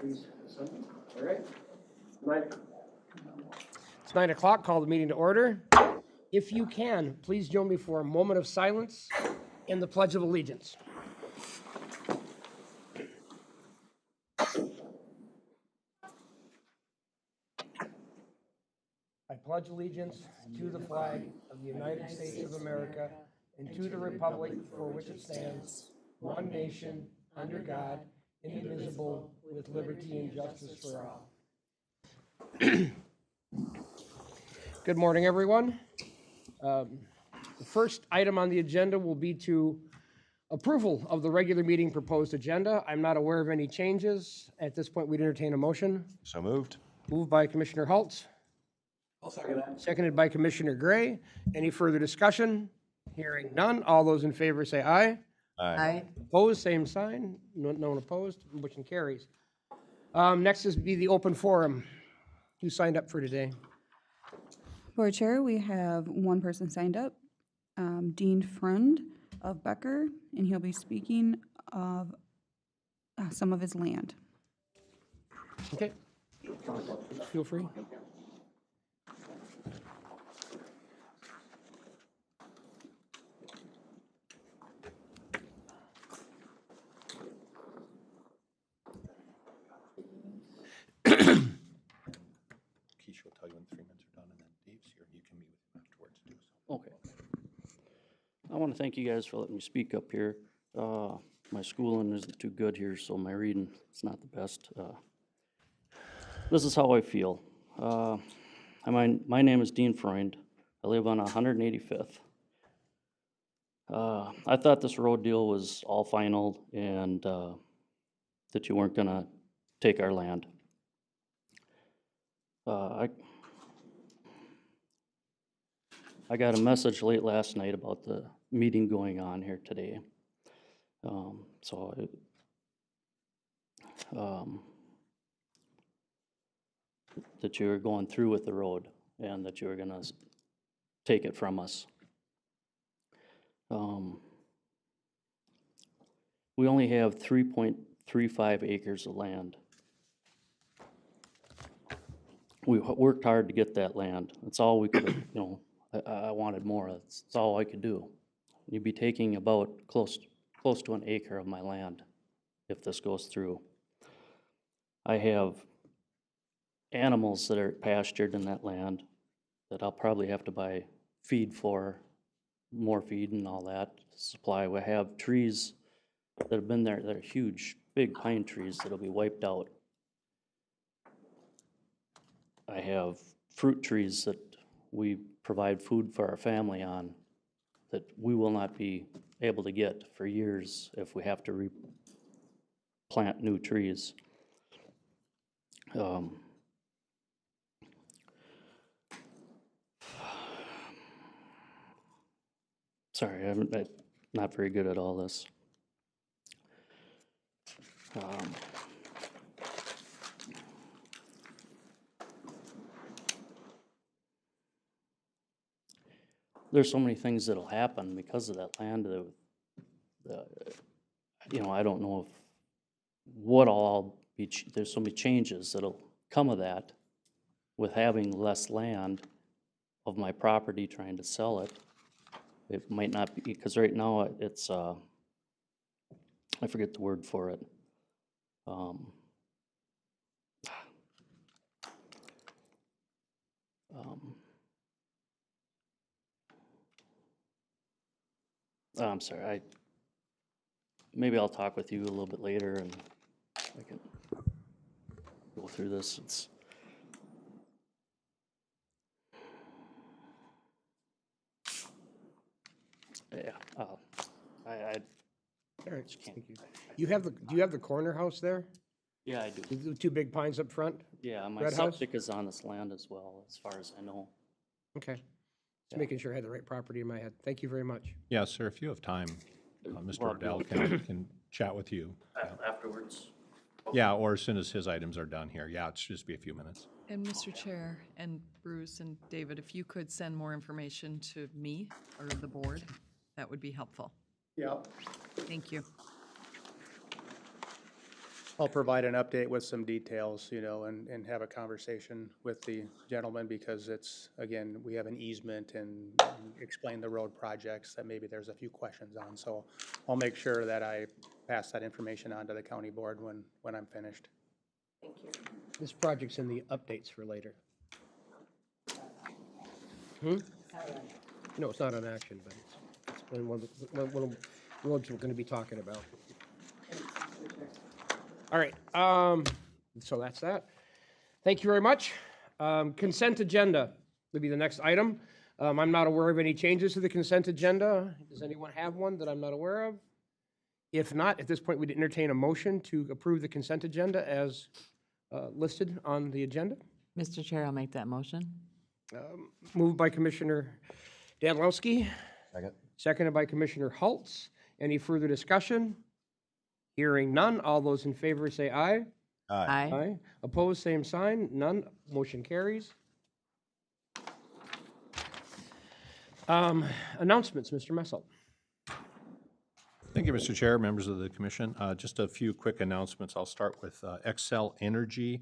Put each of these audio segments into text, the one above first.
please, Sunday. All right. 9 It's 9 o'clock. Call the meeting to order. If you can, please join me for a moment of silence and the Pledge of Allegiance. I pledge allegiance to the flag of the United States of America and to the republic for which it stands, one nation, under God, indivisible, with liberty and justice for all. Good morning, everyone. The first item on the agenda will be to approval of the regular meeting proposed agenda. I'm not aware of any changes. At this point, we'd entertain a motion. So moved. Moved by Commissioner Haltz. I'll second that. Seconded by Commissioner Gray. Any further discussion? Hearing none. All those in favor say aye. Aye. Opposed, same sign. No one opposed. Motion carries. Next is be the open forum. Who signed up for today? Board Chair, we have one person signed up, Dean Friend of Becker, and he'll be speaking of some of his land. Okay. Feel free. Keisha will tell you when the 3 minutes are done, and then Dave's here. You can meet with him afterwards too. Okay. I want to thank you guys for letting me speak up here. My schooling isn't too good here, so my reading is not the best. This is how I feel. My name is Dean Freund. I live on 185th. I thought this road deal was all final and that you weren't gonna take our land. I got a message late last night about the meeting going on here today. That you were going through with the road and that you were gonna take it from us. We only have 3.35 acres of land. We worked hard to get that land. That's all we could, I wanted more. That's all I could do. You'd be taking about close to an acre of my land if this goes through. I have animals that are pastured in that land that I'll probably have to buy feed for, more feed and all that supply. We have trees that have been there that are huge, big pine trees that'll be wiped out. I have fruit trees that we provide food for our family on that we will not be able to get for years if we have to replant new trees. Sorry, I'm not very good at all this. There's so many things that'll happen because of that land. I don't know if what all be. There's so many changes that'll come of that with having less land of my property trying to sell it. It might not be, because right now it's, I forget the word for it. I'm sorry, maybe I'll talk with you a little bit later and I can go through this. Yeah, I All right, just can't. thank you. Do you have the corner house there? Yeah, I do. The two big pines up front? Yeah, my Red house? septic is on this land as well, as far as I know. Okay. Just Yeah. making sure I had the right property in my head. Thank you very much. Yeah, sir, if you have time, Mr. Well, Riddell can chat with you. Afterwards. Yeah, or as soon as his items are done here. Yeah, it's just be a few minutes. And Mr. Chair, and Bruce and David, if you could send more information to me or the board, that would be helpful. Yeah. Thank you. I'll provide an update with some details, and have a conversation with the gentleman because it's, again, we have an easement and explain the road projects that maybe there's a few questions on. So I'll make sure that I pass that information on to the county board when I'm finished. This project's in the updates for later. Hmm? No, it's not on action, but it's been one of the roads we're gonna be talking about. All right, so that's that. Thank you very much. Consent agenda would be the next item. I'm not aware of any changes to the consent agenda. Does anyone have one that I'm not aware of? If not, at this point, we'd entertain a motion to approve the consent agenda as listed on the agenda. Mr. Chair, I'll make that motion. Moved by Commissioner Danilowski, Second. seconded by Commissioner Haltz. Any further discussion? Hearing none. All those in favor say aye. Aye. Opposed, same sign. None. Motion carries. Announcements, Mr. Messel. Thank you, Mr. Chair, members of the commission. Just a few quick announcements. I'll start with Xcel Energy.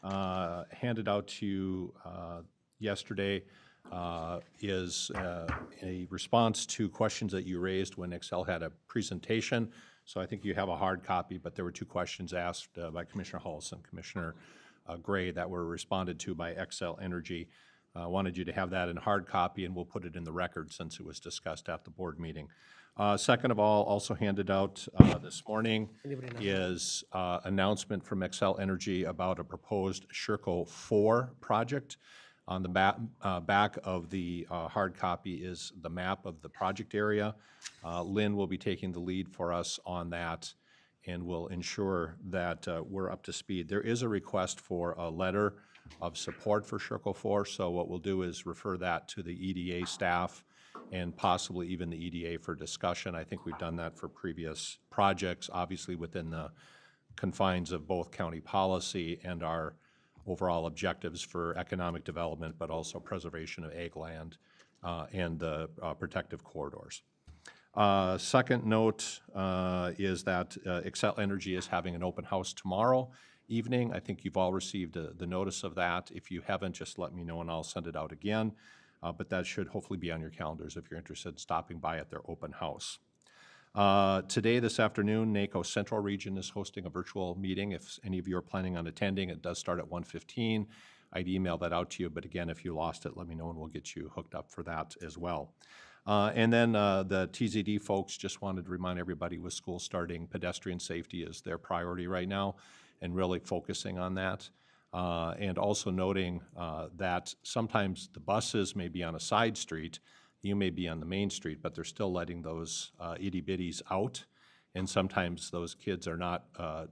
Handed out to you yesterday is a response to questions that you raised when Xcel had a presentation. So I think you have a hard copy, but there were two questions asked by Commissioner Hulse and Commissioner Gray that were responded to by Xcel Energy. Wanted you to have that in hard copy, and we'll put it in the record since it was discussed at the board meeting. Second of all, also handed out this morning is announcement from Xcel Energy about a proposed Sherco 4 project. On the back of the hard copy is the map of the project area. Lynn will be taking the lead for us on that and will ensure that we're up to speed. There is a request for a letter of support for Sherco 4, so what we'll do is refer that to the EDA staff and possibly even the EDA for discussion. I think we've done that for previous projects, obviously within the confines of both county policy and our overall objectives for economic development, but also preservation of ag land and the protective corridors. Second note is that Xcel Energy is having an open house tomorrow evening. I think you've all received the notice of that. If you haven't, just let me know and I'll send it out again. But that should hopefully be on your calendars if you're interested in stopping by at their open house. Today, this afternoon, NACO Central Region is hosting a virtual meeting. If any of you are planning on attending, it does start at 1:15. I'd email that out to you, but again, if you lost it, let me know and we'll get you hooked up for that as well. And then the TZD folks just wanted to remind everybody with school starting, pedestrian safety is their priority right now and really focusing on that. And also noting that sometimes the buses may be on a side street, you may be on the main street, but they're still letting those itty bitties out. And sometimes those kids are not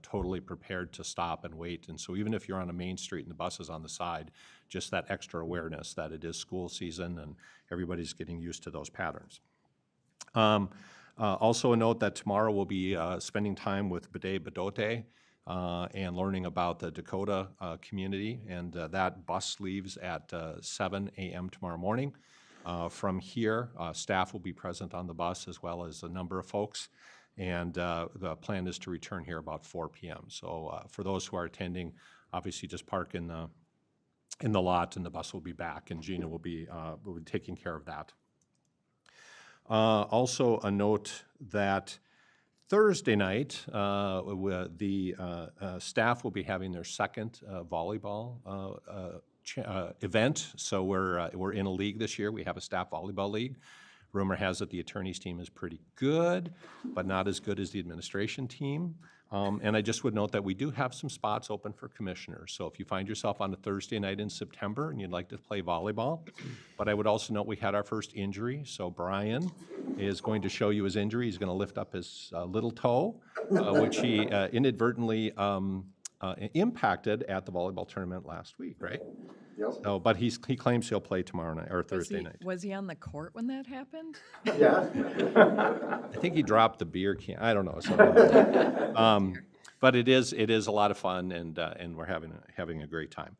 totally prepared to stop and wait. And so even if you're on a main street and the bus is on the side, just that extra awareness that it is school season and everybody's getting used to those patterns. Also a note that tomorrow we'll be spending time with Bede Bedote and learning about the Dakota community. And that bus leaves at 7 a.m. tomorrow morning. From here, staff will be present on the bus as well as a number of folks. And the plan is to return here about 4 p.m. So for those who are attending, obviously just park in the lot and the bus will be back and Gina will be taking care of that. Also a note that Thursday night, the staff will be having their second volleyball event. So we're in a league this year. We have a staff volleyball league. Rumor has it the attorneys team is pretty good, but not as good as the administration team. And I just would note that we do have some spots open for commissioners. So if you find yourself on a Thursday night in September and you'd like to play volleyball, but I would also note we had our first injury. So Brian is going to show you his injury. He's going to lift up his little toe, which he inadvertently impacted at the volleyball tournament last week, right? Yep. So, but he claims he'll play tomorrow night or Thursday night. Was he on the court when that happened? Yeah. I think he dropped the beer can. I don't know. So, but it is a lot of fun, and we're having a great time.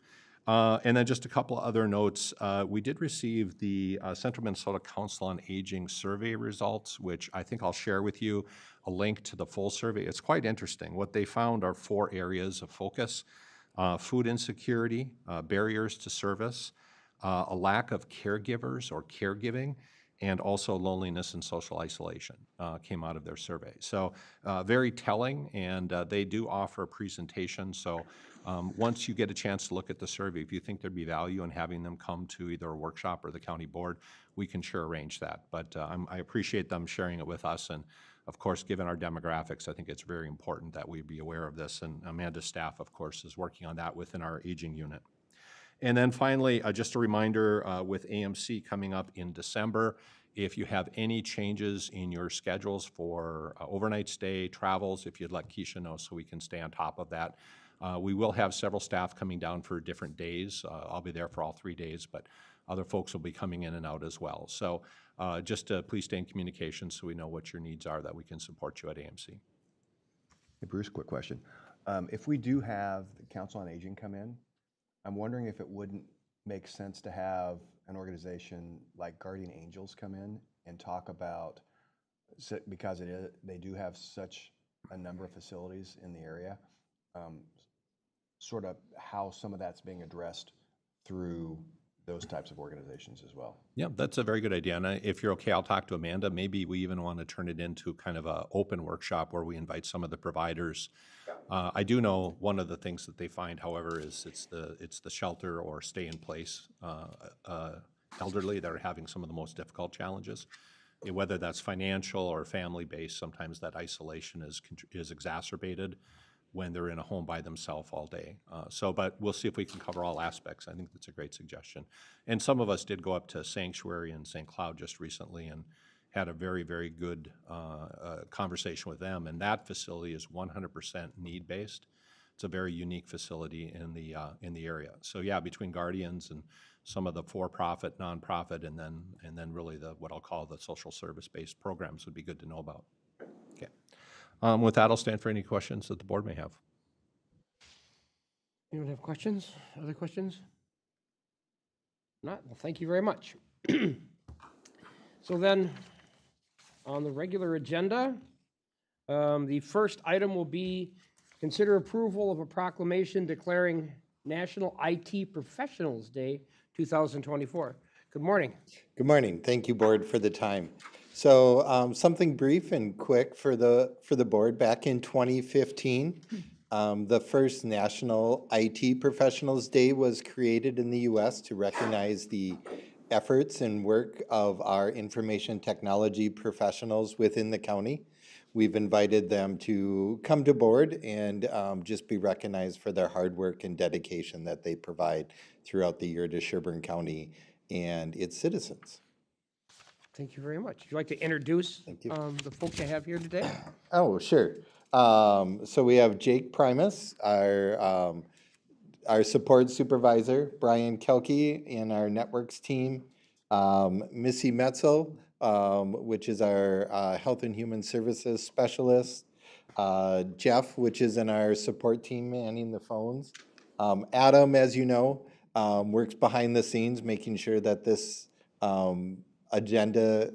And then just a couple of other notes. We did receive the Central Minnesota Council on Aging survey results, which I think I'll share with you a link to the full survey. It's quite interesting. What they found are 4 areas of focus: food insecurity, barriers to service, a lack of caregivers or caregiving, and also loneliness and social isolation came out of their survey. So very telling, and they do offer a presentation. So once you get a chance to look at the survey, if you think there'd be value in having them come to either a workshop or the county board, we can sure arrange that. But I appreciate them sharing it with us. And of course, given our demographics, I think it's very important that we be aware of this. And Amanda's staff, of course, is working on that within our aging unit. And then finally, just a reminder, with AMC coming up in December, if you have any changes in your schedules for overnight stay, travels, if you'd let Keisha know so we can stay on top of that. We will have several staff coming down for different days. I'll be there for all 3 days, but other folks will be coming in and out as well. So just please stay in communication so we know what your needs are, that we can support you at AMC. Hey, Bruce, quick question. If we do have the Council on Aging come in, I'm wondering if it wouldn't make sense to have an organization like Guardian Angels come in and talk about, because they do have such a number of facilities in the area, sort of how some of that's being addressed through those types of organizations as well. Yeah, that's a very good idea. And if you're okay, I'll talk to Amanda. Maybe we even want to turn it into kind of an open workshop where we invite some of the providers. I do know one of the things that they find, however, is it's the shelter or stay in place elderly that are having some of the most difficult challenges. Whether that's financial or family based, sometimes that isolation is exacerbated when they're in a home by themselves all day. But we'll see if we can cover all aspects. I think that's a great suggestion. And some of us did go up to Sanctuary in St. Cloud just recently and had a very, very good conversation with them. And that facility is 100% need-based. It's a very unique facility in the area. So yeah, between Guardians and some of the for-profit, nonprofit, and then really what I'll call the social service-based programs would be good to know about. Okay. With that, I'll stand for any questions that the board may have. Anyone have questions? Other questions? Not? Well, thank you very much. So then, on the regular agenda, the first item will be consider approval of a proclamation declaring National IT Professionals Day 2024. Good morning. Good morning. Thank you, board, for the time. So something brief and quick for the board. Back in 2015, the first National IT Professionals Day was created in the U.S. to recognize the efforts and work of our information technology professionals within the county. We've invited them to come to board and just be recognized for their hard work and dedication that they provide throughout the year to Sherburne County and its citizens. Thank you very much. Would you like to introduce the folks I have here today? Oh, sure. So we have Jake Primus, our support supervisor, Brian Kelke, and our networks team, Missy Metzel, which is our health and human services specialist, Jeff, which is in our support team manning the phones. Adam, as you know, works behind the scenes, making sure that this agenda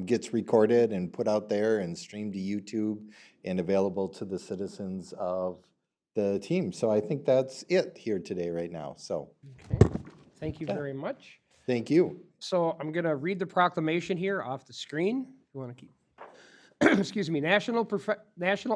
gets recorded and put out there and streamed to YouTube and available to the citizens of the team. So I think that's it here today right now. So Okay. Thank you very much. thank you. So I'm going to read the proclamation here off the screen. You want to keep, excuse me, National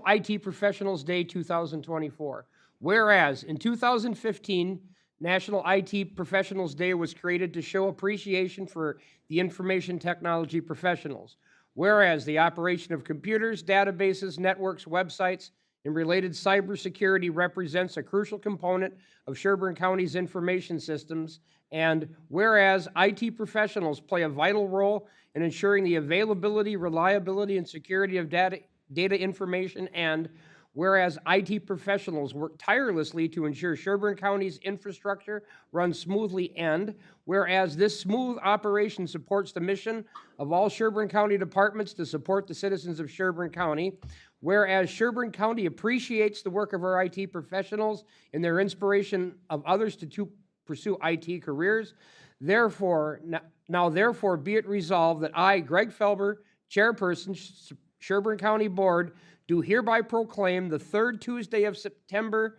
IT Professionals Day 2024. Whereas in 2015, National IT Professionals Day was created to show appreciation for the information technology professionals. Whereas the operation of computers, databases, networks, websites, and related cybersecurity represents a crucial component of Sherburne County's information systems. And whereas IT professionals play a vital role in ensuring the availability, reliability, and security of data information, and whereas IT professionals work tirelessly to ensure Sherburne County's infrastructure runs smoothly, and whereas this smooth operation supports the mission of all Sherburne County departments to support the citizens of Sherburne County, whereas Sherburne County appreciates the work of our IT professionals and their inspiration of others to pursue IT careers. Therefore, therefore be it resolved that I, Greg Felber, Chairperson, Sherburne County Board, do hereby proclaim the third Tuesday of September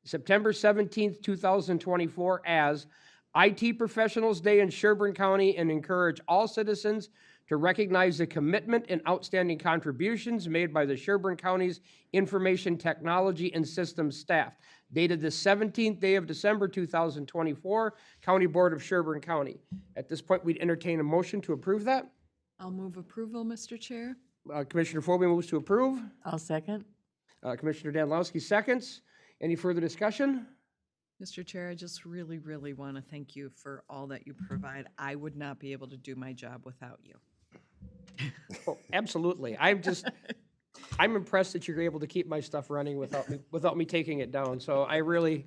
17th, 2024 as IT Professionals Day in Sherburne County and encourage all citizens to recognize the commitment and outstanding contributions made by the Sherburne County's Information Technology and Systems staff. Dated the 17th day of December 2024, County Board of Sherburne County. At this point, we'd entertain a motion to approve that. I'll move approval, Mr. Chair. Commissioner Phobie moves to approve. I'll second. Commissioner Danilowski seconds. Any further discussion? Mr. Chair, I just really, really want to thank you for all that you provide. I would not be able to do my job without you. Oh, absolutely. I'm impressed that you're able to keep my stuff running without me taking it down. So I really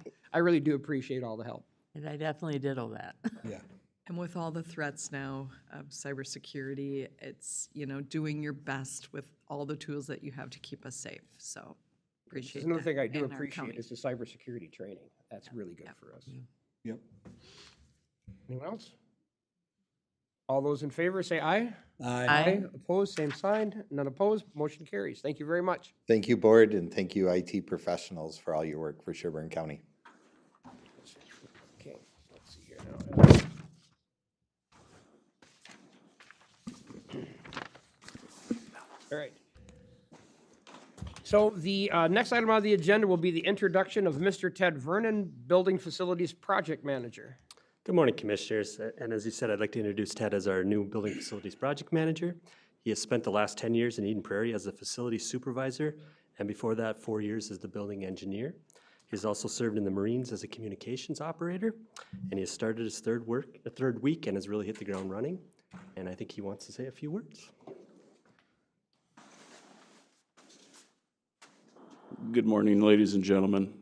do appreciate all the help. And I definitely did all that. Yeah. And with all the threats now of cybersecurity, it's, doing your best with all the tools that you have to keep us safe. So appreciate that. Another thing I do and our appreciate county. is the cybersecurity training. That's really good for us. Yep. Anyone else? All those in favor say aye. Aye. Opposed, same sign. None opposed. Motion carries. Thank you very much. Thank you, board, and thank you, IT professionals, for all your work for Sherburne County. Okay, let's see here now. All right. So the next item on the agenda will be the introduction of Mr. Ted Vernon, Building Facilities Project Manager. Good morning, Commissioners. And as you said, I'd like to introduce Ted as our new Building Facilities Project Manager. He has spent the last 10 years in Eden Prairie as a facility supervisor, and before that, 4 years as the building engineer. He's also served in the Marines as a communications operator, and he has started his third week and has really hit the ground running. And I think he wants to say a few words. Good morning, ladies and gentlemen.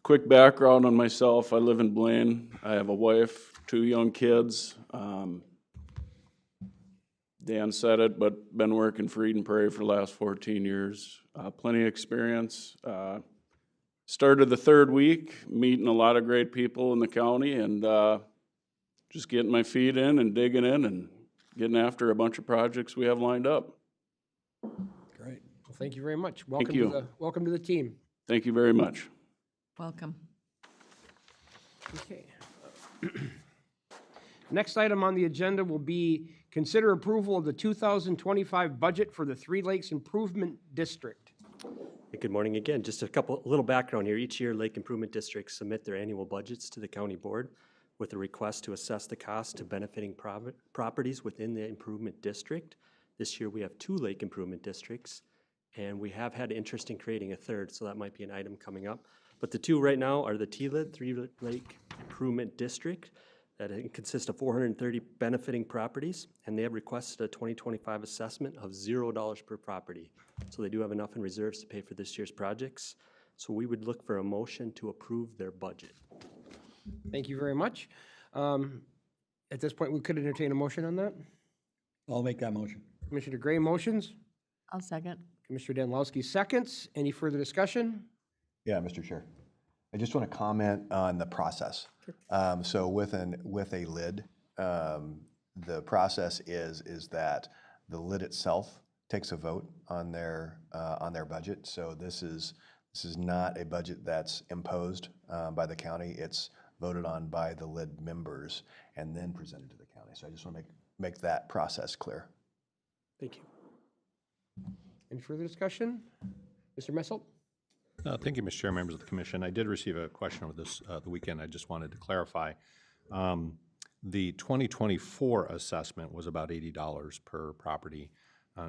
Quick background on myself. I live in Blaine. I have a wife, 2 young kids. Dan said it, but been working for Eden Prairie for the last 14 years. Plenty of experience. Started the third week, meeting a lot of great people in the county, and just getting my feet in and digging in and getting after a bunch of projects we have lined up. Great. Well, thank you very much. Thank you. Welcome to the team. Thank you very much. Welcome. Okay. Next item on the agenda will be consider approval of the 2025 budget for the Three Lakes Improvement District. Hey, good morning again. Just a little background here. Each year, Lake Improvement Districts submit their annual budgets to the county board with a request to assess the cost to benefiting properties within the improvement district. This year, we have 2 lake improvement districts, and we have had interest in creating a third, so that might be an item coming up. But the 2 right now are the TLID, Three Lake Improvement District, that consists of 430 benefiting properties, and they have requested a 2025 assessment of $0 per property. So they do have enough in reserves to pay for this year's projects. So we would look for a motion to approve their budget. Thank you very much. At this point, we could entertain a motion on that. I'll make that motion. Commissioner Gray motions. I'll second. Commissioner Danilowski seconds. Any further discussion? Yeah, Mr. Chair. I just want to comment on the process. So with a lid, the process is that the lid itself takes a vote on their budget. So this is not a budget that's imposed by the county. It's voted on by the lid members and then presented to the county. So I just want to make that process clear. Thank you. Any further discussion? Mr. Messel? Thank you, Mr. Chair, members of the commission. I did receive a question over the weekend. I just wanted to clarify. The 2024 assessment was about $80 per property.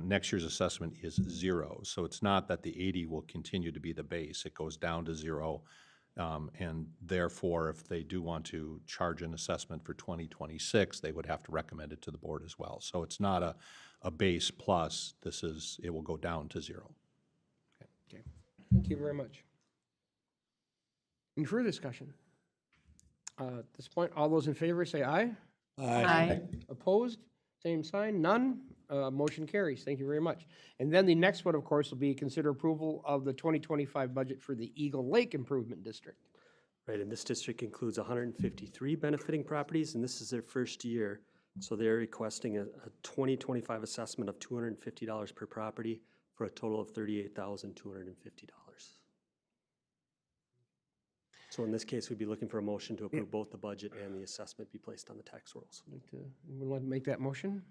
Next year's assessment is 0. So it's not that the 80 will continue to be the base. It goes down to 0. And therefore, if they do want to charge an assessment for 2026, they would have to recommend it to the board as well. So it's not a base plus. It will go down to 0. Okay. Thank you very much. Any further discussion? At this point, all those in favor say aye. Aye. Opposed? Same sign. None? Motion carries. Thank you very much. And then the next one, of course, will be consider approval of the 2025 budget for the Eagle Lake Improvement District. Right, and this district includes 153 benefiting properties, and this is their first year. So they're requesting a 2025 assessment of $250 per property for a total of $38,250. So in this case, we'd be looking for a motion to approve both the budget and the assessment be placed on the tax rolls. Anyone want to make that motion?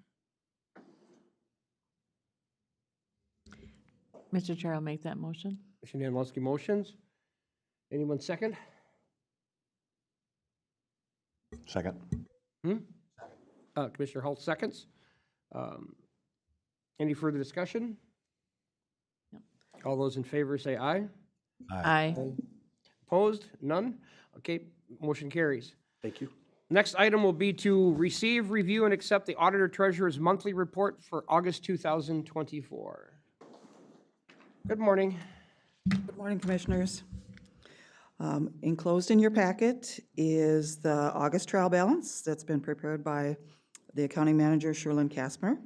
Mr. Chair, I'll make that motion. Commissioner Yadlowski motions. Anyone second? Second. Commissioner Halt seconds. Any further discussion? No. All those in favor say aye. Aye. Opposed? None? Okay, motion carries. Thank you. Next item will be to receive, review, and accept the Auditor Treasurer's monthly report for August 2024. Good morning. Good morning, Commissioners. Enclosed in your packet is the August trial balance that's been prepared by the Accounting Manager, Sherburne,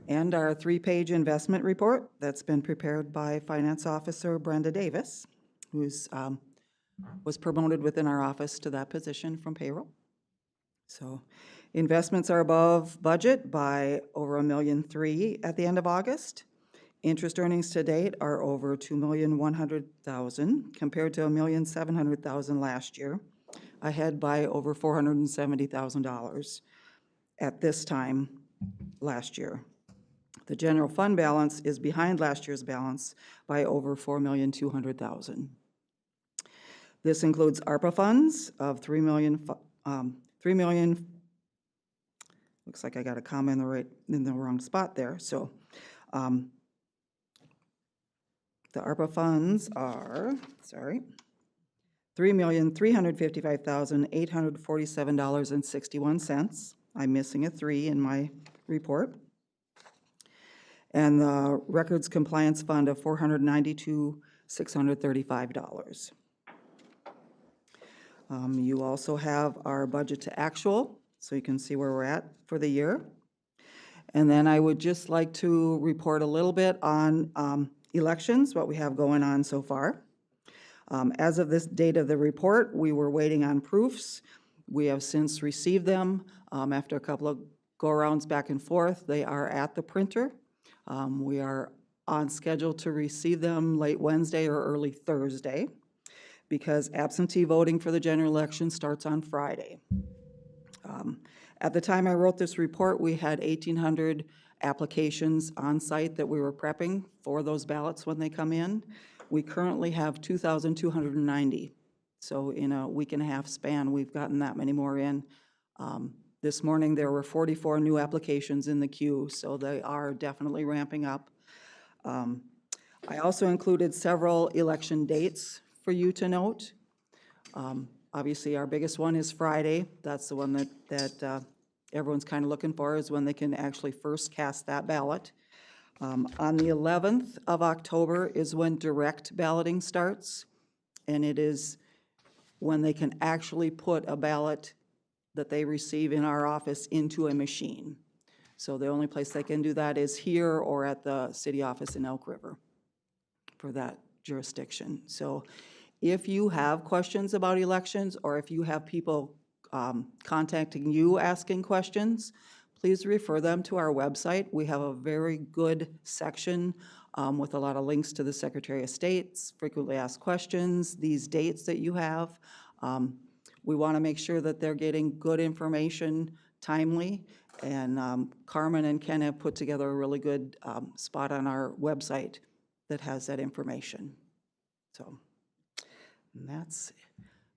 and our 3-page investment report that's been prepared by Finance Officer Brenda Davis, who's was promoted within our office to that position from payroll. So investments are above budget by over $1.3 million at the end of August. Interest earnings to date are over $2,100,000 compared to $1,700,000 last year, ahead by over $470,000 at this time last year. The general fund balance is behind last year's balance by over $4,200,000. This includes ARPA funds of $3 million. Looks like I got a comma in the wrong spot there. So the ARPA funds are, $3,355,847.61. I'm missing a 3 in my report. And the Records Compliance Fund of $492,635. You also have our budget to actual, so you can see where we're at for the year. And then I would just like to report a little bit on elections, what we have going on so far. As of this date of the report, we were waiting on proofs. We have since received them. After a couple of go-arounds back and forth, they are at the printer. We are on schedule to receive them late Wednesday or early Thursday because absentee voting for the general election starts on Friday. At the time I wrote this report, we had 1,800 applications on site that we were prepping for those ballots when they come in. We currently have 2,290. So in a week and a half span, we've gotten that many more in. This morning, there were 44 new applications in the queue, so they are definitely ramping up. I also included several election dates for you to note. Obviously, our biggest one is Friday. That's the one that everyone's kind of looking for, is when they can actually first cast that ballot. On the 11th of October is when direct balloting starts, and it is when they can actually put a ballot that they receive in our office into a machine. So the only place they can do that is here or at the city office in Elk River for that jurisdiction. So if you have questions about elections, or if you have people contacting you asking questions, please refer them to our website. We have a very good section with a lot of links to the Secretary of State's frequently asked questions, these dates that you have. We want to make sure that they're getting good information timely, and Carmen and Ken have put together a really good spot on our website that has that information. So that's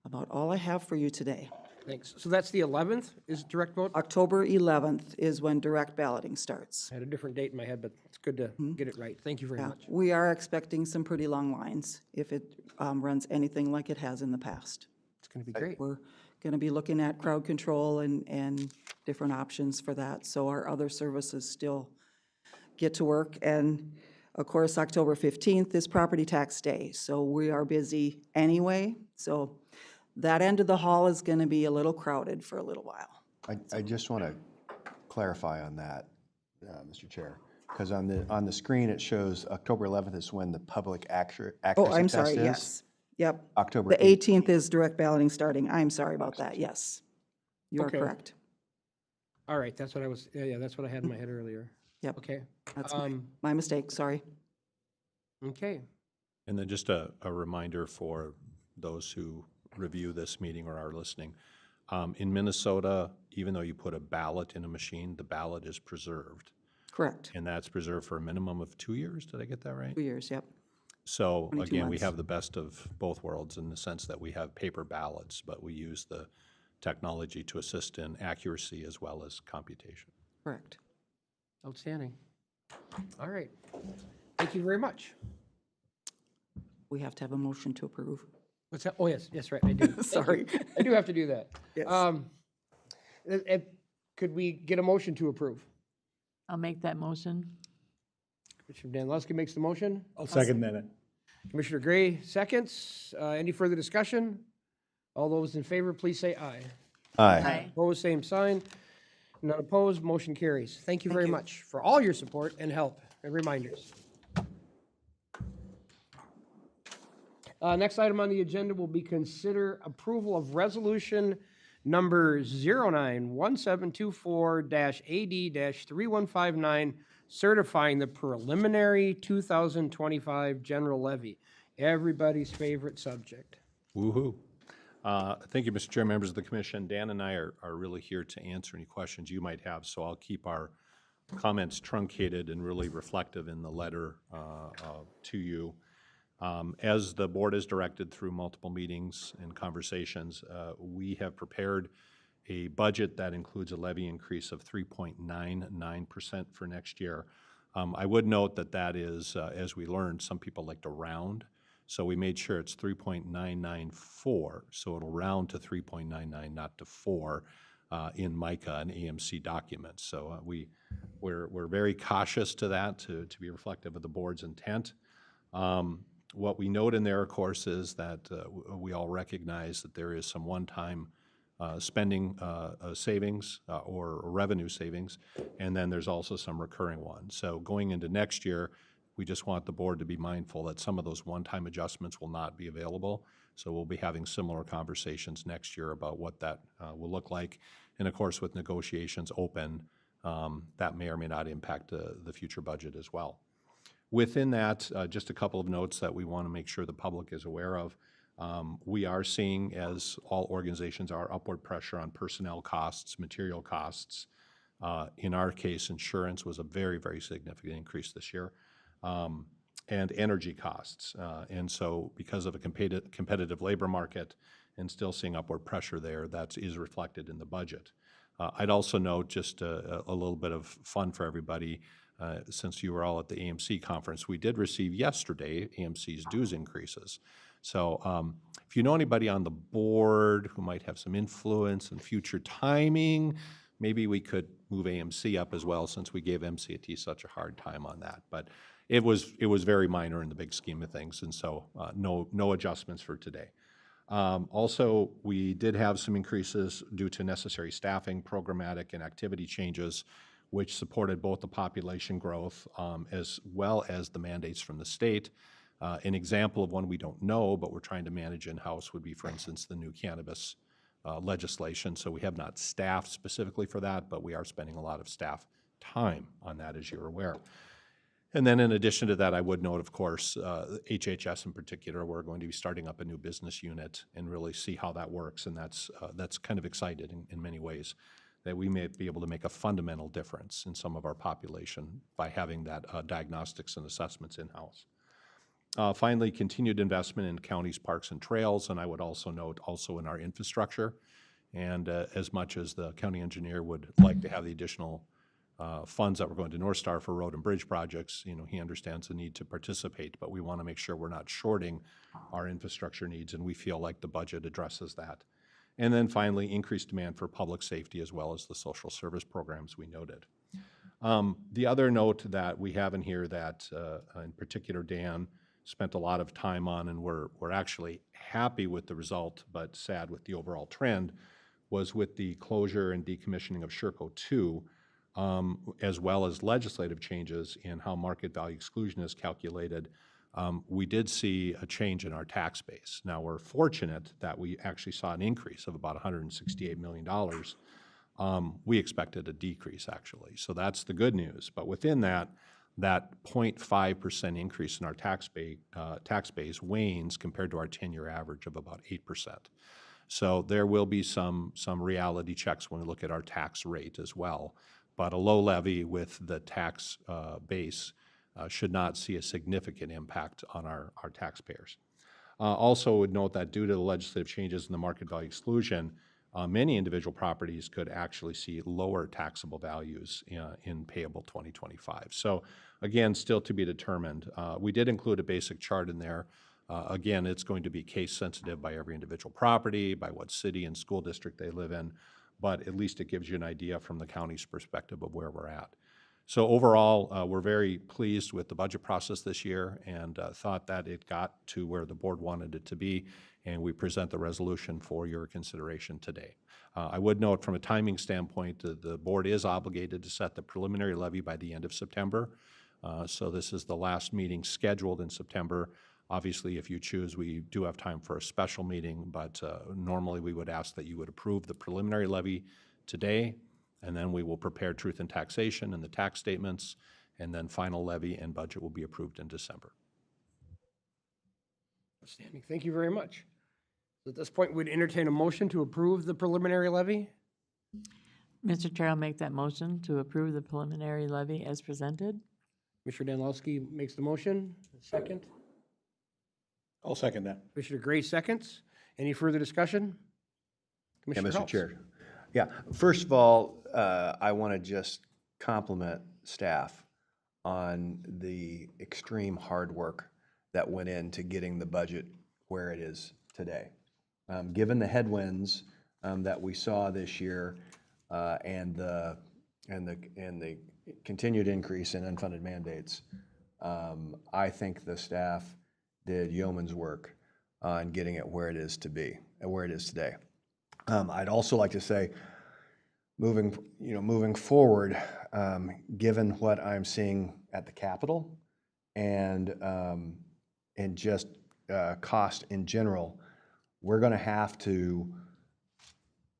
about all I have for you today. Thanks. So that's the 11th is direct vote? October 11th is when direct balloting starts. I had a different date in my head, but it's good to get it right. Thank you very much. We are expecting some pretty long lines if it runs anything like it has in the past. It's going to be great. We're going to be looking at crowd control and different options for that, so our other services still get to work. And of course, October 15th is property tax day, so we are busy anyway. So that end of the hall is going to be a little crowded for a little while. I just want to clarify on that, Mr. Chair, because on the screen it shows October 11th is when the public accuracy Oh, I'm test sorry, is. yes. Yep. October The 8th. 18th is direct balloting starting. I'm sorry about that, yes. You are Okay. correct. All right, that's what I was, yeah, that's what I had in my head earlier. Yep. Okay. That's Um, my mistake, sorry. Okay. And then just a reminder for those who review this meeting or are listening. In Minnesota, even though you put a ballot in a machine, the ballot is preserved. Correct. And that's preserved for a minimum of 2 years. Did I get that right? 2 years, yep. So 22 again, we months. have the best of both worlds in the sense that we have paper ballots, but we use the technology to assist in accuracy as well as computation. Correct. Outstanding. All right. Thank you very much. We have to have a motion to approve. What's that? Oh, yes, yes, right, I do. Thank you. Sorry. I do have to do that. Yes. Could we get a motion to approve? I'll make that motion. Commissioner Dan Lusky makes the motion. I'll second that. Commissioner Gray seconds. Any further discussion? All those in favor, please say aye. Aye. Opposed, same sign. None opposed, motion carries. Thank you very much for all your support and help and reminders. Next item on the agenda will be consider approval of resolution number 091724-AD-3159, certifying the preliminary 2025 general levy. Everybody's favorite subject. Woo-hoo. Thank you, Mr. Chair, members of the commission. Dan and I are really here to answer any questions you might have, so I'll keep our comments truncated and really reflective in the letter to you. As the board has directed through multiple meetings and conversations, we have prepared a budget that includes a levy increase of 3.99% for next year. I would note that that is, as we learned, some people like to round. So we made sure it's 3.994, so it'll round to 3.99, not to 4, in MICA and AMC documents. So we're very cautious to that to be reflective of the board's intent. What we note in there, of course, is that we all recognize that there is some one-time spending savings or revenue savings, and then there's also some recurring ones. So going into next year, we just want the board to be mindful that some of those one-time adjustments will not be available. So we'll be having similar conversations next year about what that will look like. And of course, with negotiations open, that may or may not impact the future budget as well. Within that, just a couple of notes that we want to make sure the public is aware of. We are seeing, as all organizations are, upward pressure on personnel costs, material costs. In our case, insurance was a very, very significant increase this year, and energy costs. And so because of a competitive labor market and still seeing upward pressure there, that is reflected in the budget. I'd also note, just a little bit of fun for everybody, since you were all at the AMC conference, we did receive yesterday AMC's dues increases. So if you know anybody on the board who might have some influence in future timing, maybe we could move AMC up as well, since we gave MCT such a hard time on that. But it was very minor in the big scheme of things, and so no adjustments for today. Also, we did have some increases due to necessary staffing, programmatic, and activity changes, which supported both the population growth as well as the mandates from the state. An example of one we don't know, but we're trying to manage in-house, would be, for instance, the new cannabis legislation. So we have not staffed specifically for that, but we are spending a lot of staff time on that, as you're aware. And then in addition to that, I would note, of course, HHS in particular, we're going to be starting up a new business unit and really see how that works. And that's kind of exciting in many ways, that we may be able to make a fundamental difference in some of our population by having that diagnostics and assessments in-house. Finally, continued investment in counties, parks, and trails, and I would also note also in our infrastructure. And as much as the county engineer would like to have the additional funds that we're going to North Star for road and bridge projects, he understands the need to participate, but we want to make sure we're not shorting our infrastructure needs, and we feel like the budget addresses that. And then finally, increased demand for public safety as well as the social service programs we noted. The other note that we have in here that, in particular, Dan spent a lot of time on, and we're actually happy with the result, but sad with the overall trend, was with the closure and decommissioning of Sherco 2, as well as legislative changes in how market value exclusion is calculated we did see a change in our tax base. Now, we're fortunate that we actually saw an increase of about $168 million. We expected a decrease, actually. So that's the good news. But within that, that 0.5% increase in our tax base wanes compared to our 10-year average of about 8%. So there will be some reality checks when we look at our tax rate as well. But a low levy with the tax base should not see a significant impact on our taxpayers. Also would note that due to the legislative changes in the market value exclusion, many individual properties could actually see lower taxable values in payable 2025. So again, still to be determined. We did include a basic chart in there. Again, it's going to be case sensitive by every individual property, by what city and school district they live in, but at least it gives you an idea from the county's perspective of where we're at. So overall, we're very pleased with the budget process this year and thought that it got to where the board wanted it to be, and we present the resolution for your consideration today. I would note from a timing standpoint, the board is obligated to set the preliminary levy by the end of September. So this is the last meeting scheduled in September. Obviously, if you choose, we do have time for a special meeting, but normally we would ask that you would approve the preliminary levy today, and then we will prepare truth and taxation and the tax statements, and then final levy and budget will be approved in December. Outstanding. Thank you very much. At this point, we'd entertain a motion to approve the preliminary levy. Mr. Chair, I'll make that motion to approve the preliminary levy as presented. Commissioner Danilowski makes the motion. Second. I'll second that. Commissioner Gray seconds. Any further discussion? Yeah, Commissioner Mr. Helps. Chair. Yeah, first of all, I want to just compliment staff on the extreme hard work that went into getting the budget where it is today. Given the headwinds that we saw this year and the continued increase in unfunded mandates, I think the staff did yeoman's work on getting it where it is to be, where it is today. I'd also like to say, moving forward, given what I'm seeing at the Capitol and just cost in general, we're going to have to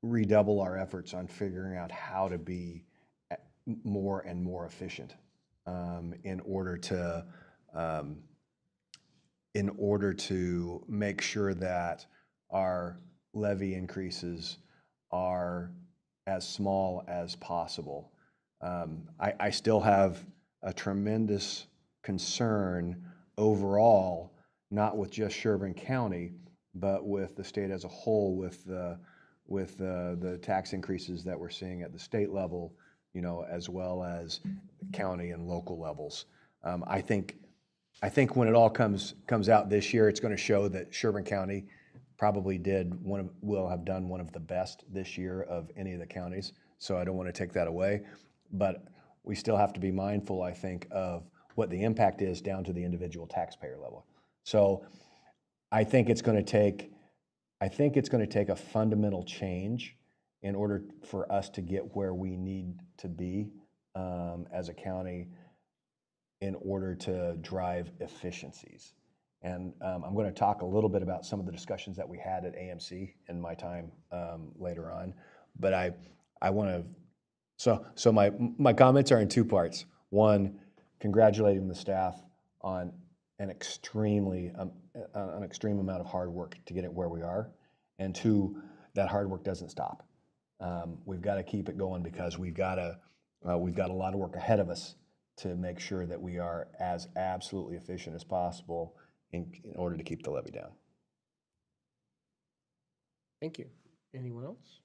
redouble our efforts on figuring out how to be more and more efficient in order to make sure that our levy increases are as small as possible. I still have a tremendous concern overall, not with just Sherburne County, but with the state as a whole, with the tax increases that we're seeing at the state level, as well as county and local levels. I think when it all comes out this year, it's going to show that Sherburne County probably will have done one of the best this year of any of the counties. So I don't want to take that away, but we still have to be mindful, I think, of what the impact is down to the individual taxpayer level. So I think it's going to take a fundamental change in order for us to get where we need to be as a county in order to drive efficiencies. And I'm going to talk a little bit about some of the discussions that we had at AMC in my time later on. But I want to, so my comments are in two parts. One, congratulating the staff on an extreme amount of hard work to get it where we are. And two, that hard work doesn't stop. We've got to keep it going because we've got a lot of work ahead of us to make sure that we are as absolutely efficient as possible in order to keep the levy down. Thank you. Anyone else?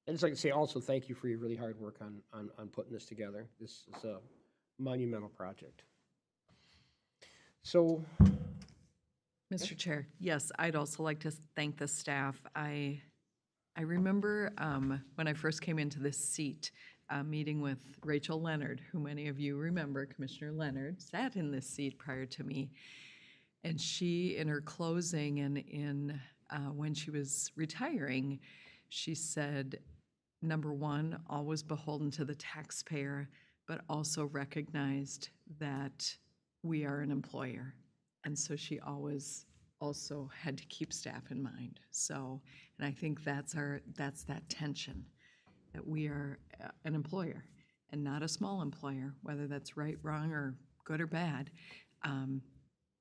I'd just like to say also thank you for your really hard work on putting this together. This is a monumental project. So, Mr. Chair, yes, I'd also like to thank the staff. I remember when I first came into this seat, meeting with Rachel Leonard, who many of you remember, Commissioner Leonard, sat in this seat prior to me. And she, in her closing and when she was retiring, she said, number one, always beholden to the taxpayer, but also recognized that we are an employer And so she always also had to keep staff in mind. So, and I think that's that tension, that we are an employer and not a small employer, whether that's right, wrong, or good or bad.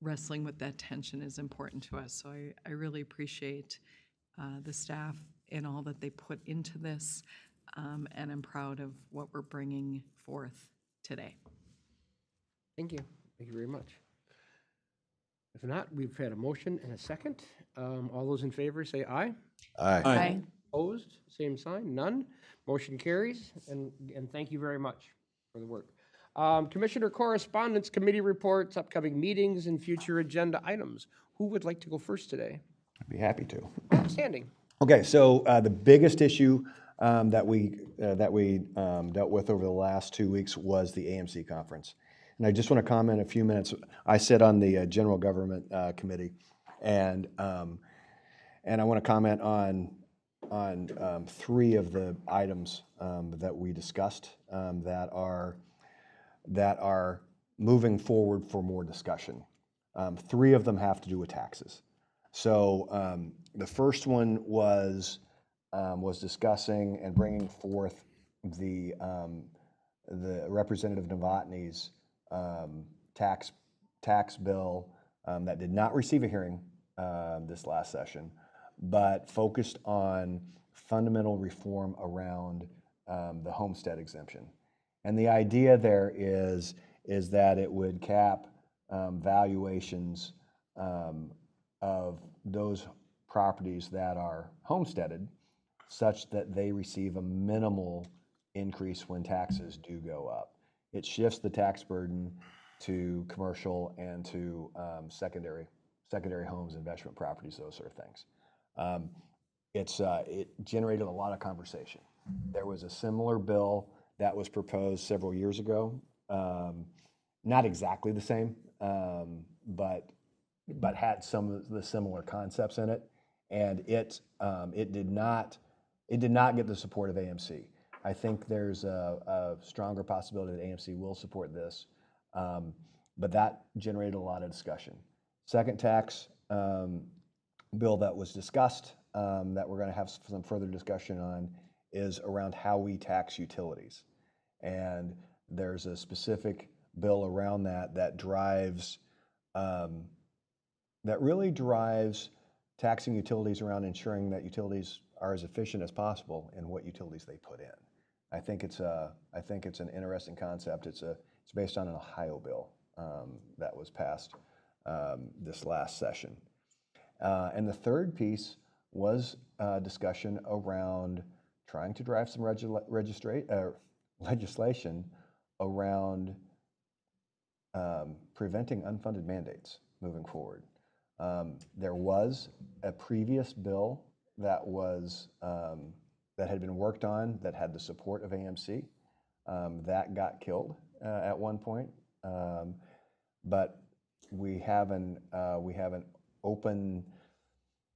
Wrestling with that tension is important to us. So I really appreciate the staff and all that they put into this, and I'm proud of what we're bringing forth today. Thank you. Thank you very much. If not, we've had a motion and a second. All those in favor say aye. Aye. Aye. Opposed, same sign, none. Motion carries, and thank you very much for the work. Commissioner correspondence, committee reports, upcoming meetings, and future agenda items. Who would like to go first today? I'd be happy to. Standing. Okay, so the biggest issue that we dealt with over the last 2 weeks was the AMC conference. And I just want to comment a few minutes. I sit on the General Government Committee, and I want to comment on 3 of the items that we discussed that are moving forward for more discussion. 3 of them have to do with taxes. So the first one was discussing and bringing forth the Representative Novotny's tax bill that did not receive a hearing this last session, but focused on fundamental reform around the homestead exemption. And the idea there is that it would cap valuations of those properties that are homesteaded such that they receive a minimal increase when taxes do go up. It shifts the tax burden to commercial and to secondary homes, investment properties, those sort of things. It generated a lot of conversation. There was a similar bill that was proposed several years ago, not exactly the same, but had some of the similar concepts in it, and it did not get the support of AMC. I think there's a stronger possibility that AMC will support this, but that generated a lot of discussion. Second tax bill that was discussed that we're going to have some further discussion on is around how we tax utilities, and there's a specific bill around that drives that really drives taxing utilities around ensuring that utilities are as efficient as possible in what utilities they put in. I think it's an interesting concept. It's based on an Ohio bill that was passed this last session. And the third piece was discussion around trying to drive some legislation around preventing unfunded mandates moving forward. There was a previous bill that had been worked on that had the support of AMC. That got killed at one point, but we have an open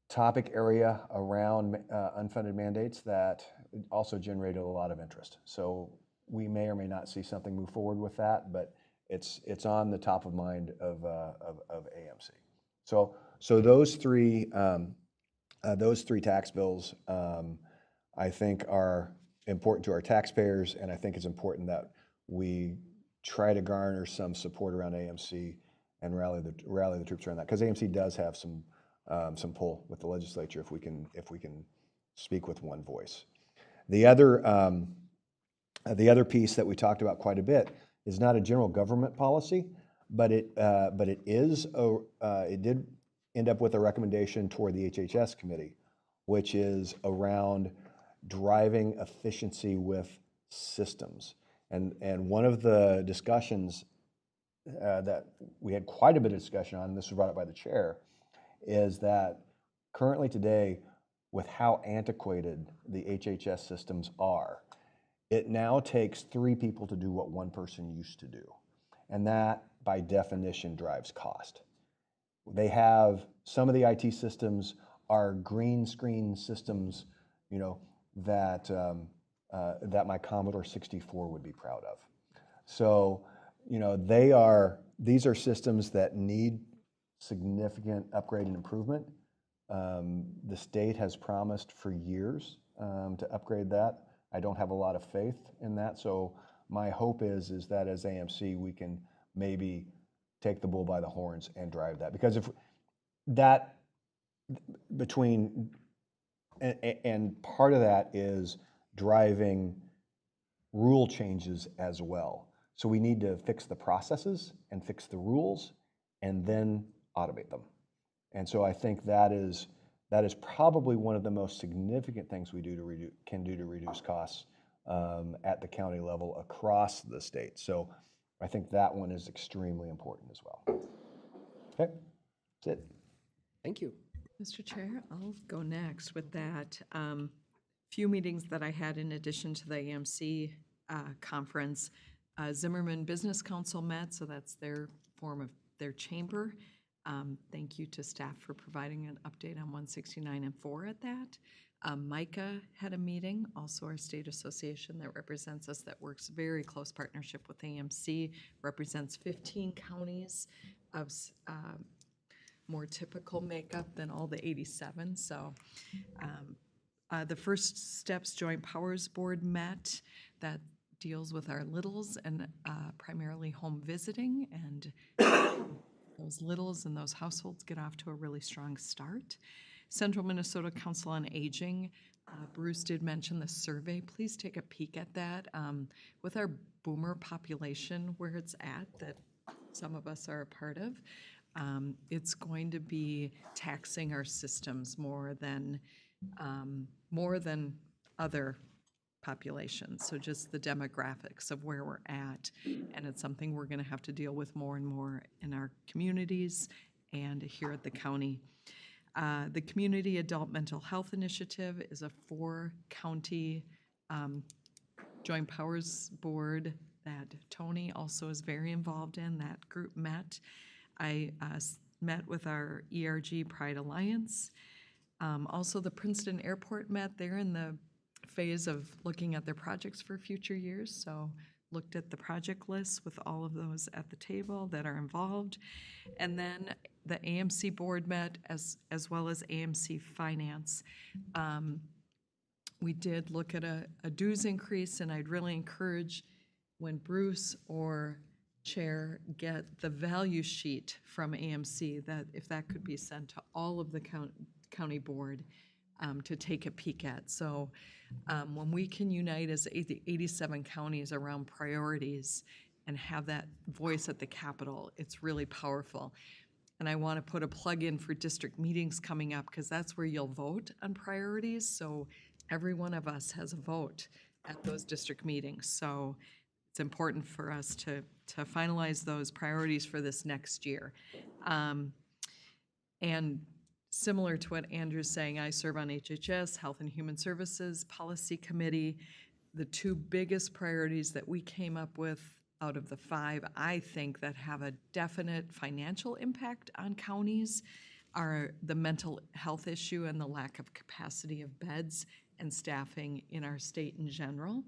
topic area around unfunded mandates that also generated a lot of interest. So we may or may not see something move forward with that, but it's on the top of mind of AMC. So those three tax bills, I think, are important to our taxpayers, and I think it's important that we try to garner some support around AMC and rally the troops around that, because AMC does have some pull with the legislature if we can speak with one voice. The other piece that we talked about quite a bit is not a general government policy, but it did end up with a recommendation toward the HHS committee, which is around driving efficiency with systems. And one of the discussions that we had quite a bit of discussion on, and this was brought up by the chair, is that currently today, with how antiquated the HHS systems are, it now takes 3 people to do what 1 person used to do. And that, by definition, drives cost. They have, some of the IT systems are green screen systems, that my Commodore 64 would be proud of. So, these are systems that need significant upgrade and improvement. The state has promised for years to upgrade that. I don't have a lot of faith in that, so my hope is that as AMC, we can maybe take the bull by the horns and drive that. Because if that, between, and part of that is driving rule changes as well. So we need to fix the processes and fix the rules and then automate them. And so I think that is probably one of the most significant things we can do to reduce costs at the county level across the state. So I think that one is extremely important as well. Okay, that's it. Thank you. Mr. Chair, I'll go next with that. Few meetings that I had in addition to the AMC conference. Zimmerman Business Council met, so that's their form of their chamber. Thank you to staff for providing an update on 169 and 4 at that. MICA had a meeting, also our state association that represents us, that works very close partnership with AMC, represents 15 counties of more typical makeup than all the 87. So the First Steps Joint Powers Board met, that deals with our littles and primarily home visiting, and those littles and those households get off to a really strong start. Central Minnesota Council on Aging, Bruce did mention the survey. Please take a peek at that. With our boomer population where it's at, that some of us are a part of, it's going to be taxing our systems more than other populations. So just the demographics of where we're at, and it's something we're going to have to deal with more and more in our communities and here at the county. The Community Adult Mental Health Initiative is a 4-county joint powers board that Tony also is very involved in. That group met. I met with our ERG Pride Alliance. Also, the Princeton Airport met. They're in the phase of looking at their projects for future years, so looked at the project lists with all of those at the table that are involved. And then the AMC board met, as well as AMC Finance. We did look at a dues increase, and I'd really encourage when Bruce or Chair get the value sheet from AMC, that if that could be sent to all of the county board to take a peek at. So when we can unite as 87 counties around priorities and have that voice at the Capitol, it's really powerful. And I want to put a plug in for district meetings coming up, because that's where you'll vote on priorities. So every one of us has a vote at those district meetings. So it's important for us to finalize those priorities for this next year. And similar to what Andrew's saying, I serve on HHS, Health and Human Services Policy Committee. The 2 biggest priorities that we came up with out of the 5, I think, that have a definite financial impact on counties are the mental health issue and the lack of capacity of beds and staffing in our state in general.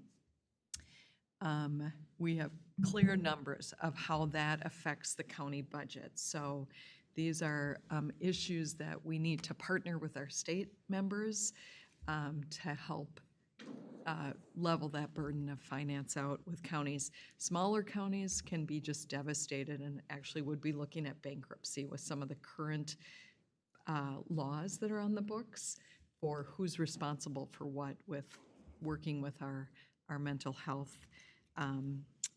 We have clear numbers of how that affects the county budget. So these are issues that we need to partner with our state members to help level that burden of finance out with counties. Smaller counties can be just devastated and actually would be looking at bankruptcy with some of the current laws that are on the books for who's responsible for what, with working with our mental health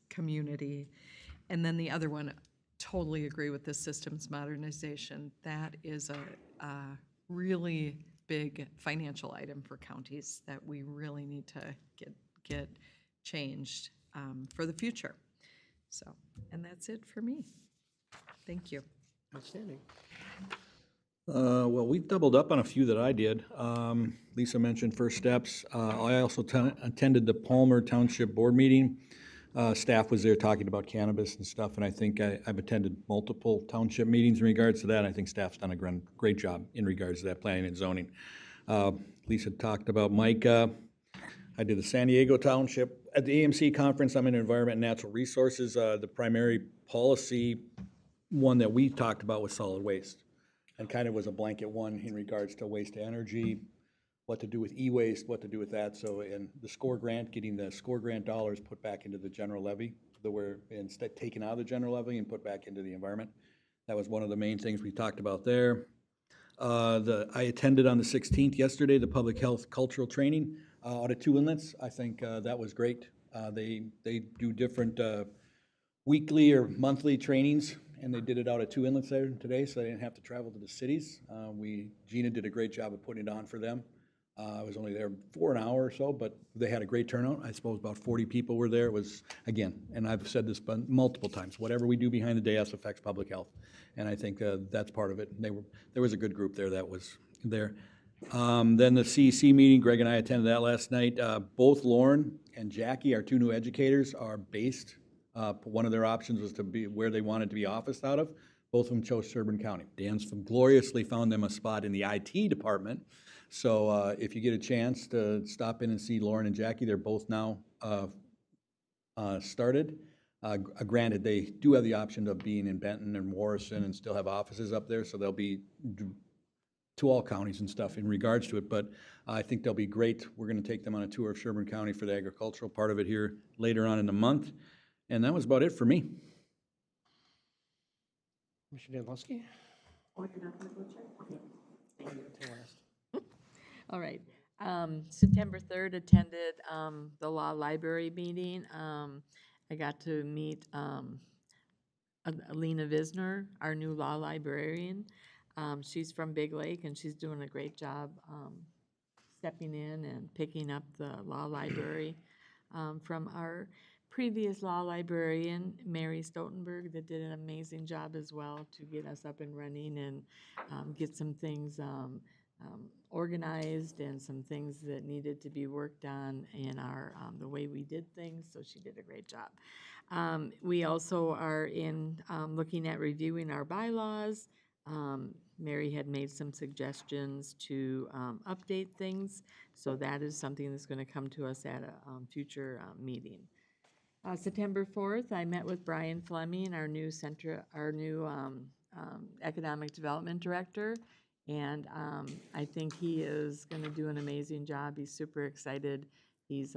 community. And then the other one, totally agree with the systems modernization. That is a really big financial item for counties that we really need to get changed for the future. So, and that's it for me. Thank you. Outstanding. Well, we doubled up on a few that I did. Lisa mentioned First Steps. I also attended the Palmer Township Board meeting. Staff was there talking about cannabis and stuff, and I think I've attended multiple township meetings in regards to that. I think staff's done a great job in regards to that planning and zoning. Lisa talked about MICA. I did the San Diego Township. At the AMC conference, I'm in Environment and Natural Resources. The primary policy one that we talked about was solid waste. And kind of was a blanket one in regards to waste to energy, what to do with e-waste, what to do with that. So, and the SCORE grant, getting the SCORE grant dollars put back into the general levy, that were instead taken out of the general levy and put back into the environment. That was one of the main things we talked about there. I attended on the 16th yesterday, the public health cultural training out at Two Inlets. I think that was great. They do different weekly or monthly trainings, and they did it out at Two Inlets there today, so they didn't have to travel to the cities. Gina did a great job of putting it on for them. I was only there for an hour or so, but they had a great turnout. I suppose about 40 people were there. It was, again, and I've said this multiple times, whatever we do behind the dais affects public health. And I think that's part of it. There was a good group there that was there. Then the CEC meeting, Greg and I attended that last night. Both Lauren and Jackie, our two new educators, are based. One of their options was to be where they wanted to be officed out of. Both of them chose Sherburne County. Dan's gloriously found them a spot in the IT department. So if you get a chance to stop in and see Lauren and Jackie, they're both now started. Granted, they do have the option of being in Benton and Morrison and still have offices up there, so they'll be to all counties and stuff in regards to it, but I think they'll be great. We're going to take them on a tour of Sherburne County for the agricultural part of it here later on in the month. And that was about it for me. Commissioner Danilowski? All right. September 3rd, attended the law library meeting. I got to meet Alina Visner, our new law librarian. She's from Big Lake, and she's doing a great job stepping in and picking up the law library from our previous law librarian, Mary Stoutenberg, that did an amazing job as well to get us up and running and get some things organized and some things that needed to be worked on in our the way we did things. So she did a great job. We also are in looking at reviewing our bylaws. Mary had made some suggestions to update things, so that is something that's going to come to us at a future meeting. September 4th, I met with Brian Fleming, our new economic development director, and I think he is going to do an amazing job. He's super excited. He's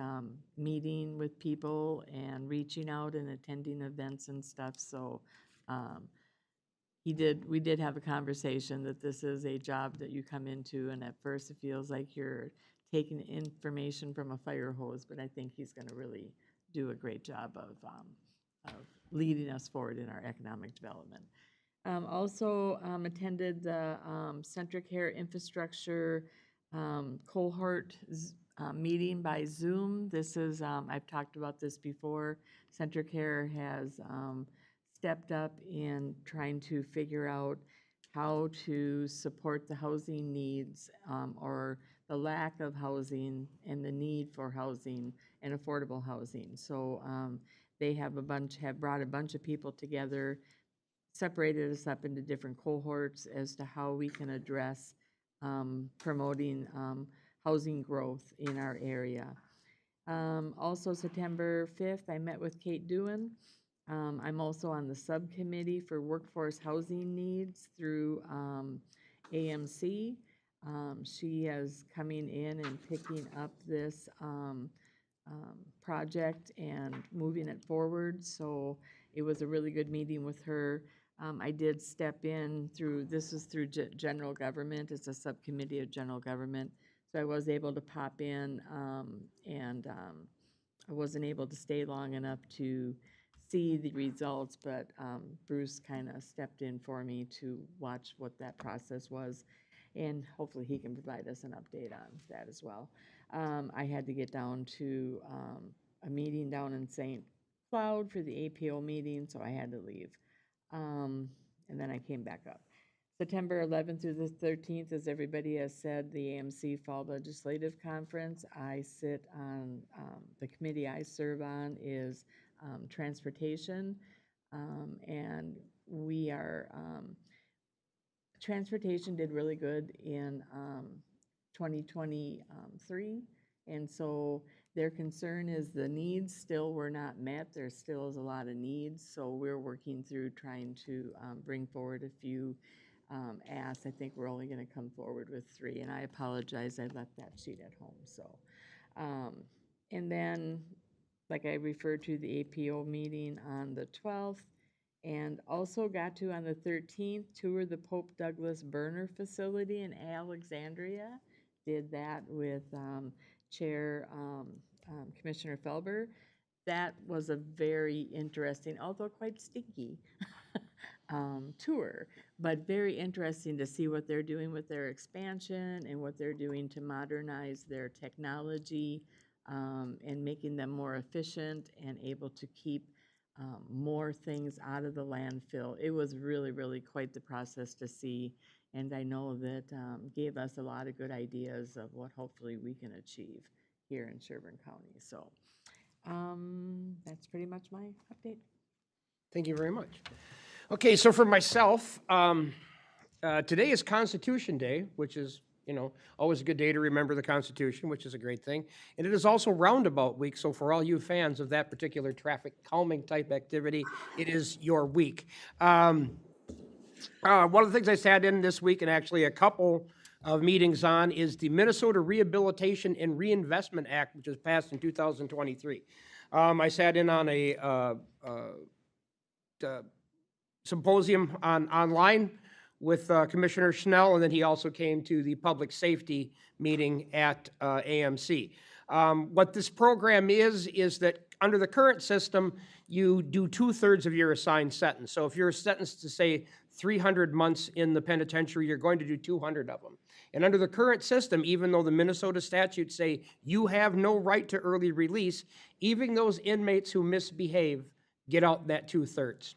meeting with people and reaching out and attending events and stuff. So we did have a conversation that this is a job that you come into, and at first it feels like you're taking information from a fire hose, but I think he's going to really do a great job of leading us forward in our economic development. Also attended the Centric Care Infrastructure cohort meeting by Zoom. This is, I've talked about this before. Centric Care has stepped up in trying to figure out how to support the housing needs or the lack of housing and the need for housing and affordable housing. So they have brought a bunch of people together, separated us up into different cohorts as to how we can address promoting housing growth in our area. Also September 5th, I met with Kate Doohan. I'm also on the subcommittee for workforce housing needs through AMC. She is coming in and picking up this project and moving it forward. So it was a really good meeting with her. I did step in this is through general government. It's a subcommittee of general government. So I was able to pop in and I wasn't able to stay long enough to see the results, but Bruce kind of stepped in for me to watch what that process was, and hopefully he can provide us an update on that as well. I had to get down to a meeting down in St. Cloud for the APO meeting, so I had to leave. And then I came back up. September 11th through the 13th, as everybody has said, the AMC Fall Legislative Conference. I sit on, the committee I serve on is transportation, and we are, transportation did really good in 2023, and so Their concern is the needs still were not met. There still is a lot of needs, so we're working through trying to bring forward a few asks. I think we're only going to come forward with 3, and I apologize, I left that sheet at home, so. And then, like I referred to, the APO meeting on the 12th, and also got to, on the 13th, tour the Pope Douglas burner facility in Alexandria. Did that with Chair Commissioner Felber. That was a very interesting, although quite stinky, tour, but very interesting to see what they're doing with their expansion and what they're doing to modernize their technology and making them more efficient and able to keep more things out of the landfill. It was really, really quite the process to see, and I know that gave us a lot of good ideas of what hopefully we can achieve here in Sherburne County. So that's pretty much my update. Thank you very much. Okay, so for myself, today is Constitution Day, which is, always a good day to remember the Constitution, which is a great thing. And it is also Roundabout Week, so for all you fans of that particular traffic calming type activity, it is your week. One of the things I sat in this week, and actually a couple of meetings on, is the Minnesota Rehabilitation and Reinvestment Act, which was passed in 2023. I sat in on a symposium online with Commissioner Schnell, and then he also came to the public safety meeting at AMC. What this program is that under the current system, you do 2/3 of your assigned sentence. So if you're sentenced to, say, 300 months in the penitentiary, you're going to do 200 of them. And under the current system, even though the Minnesota statutes say you have no right to early release, even those inmates who misbehave get out that 2/3.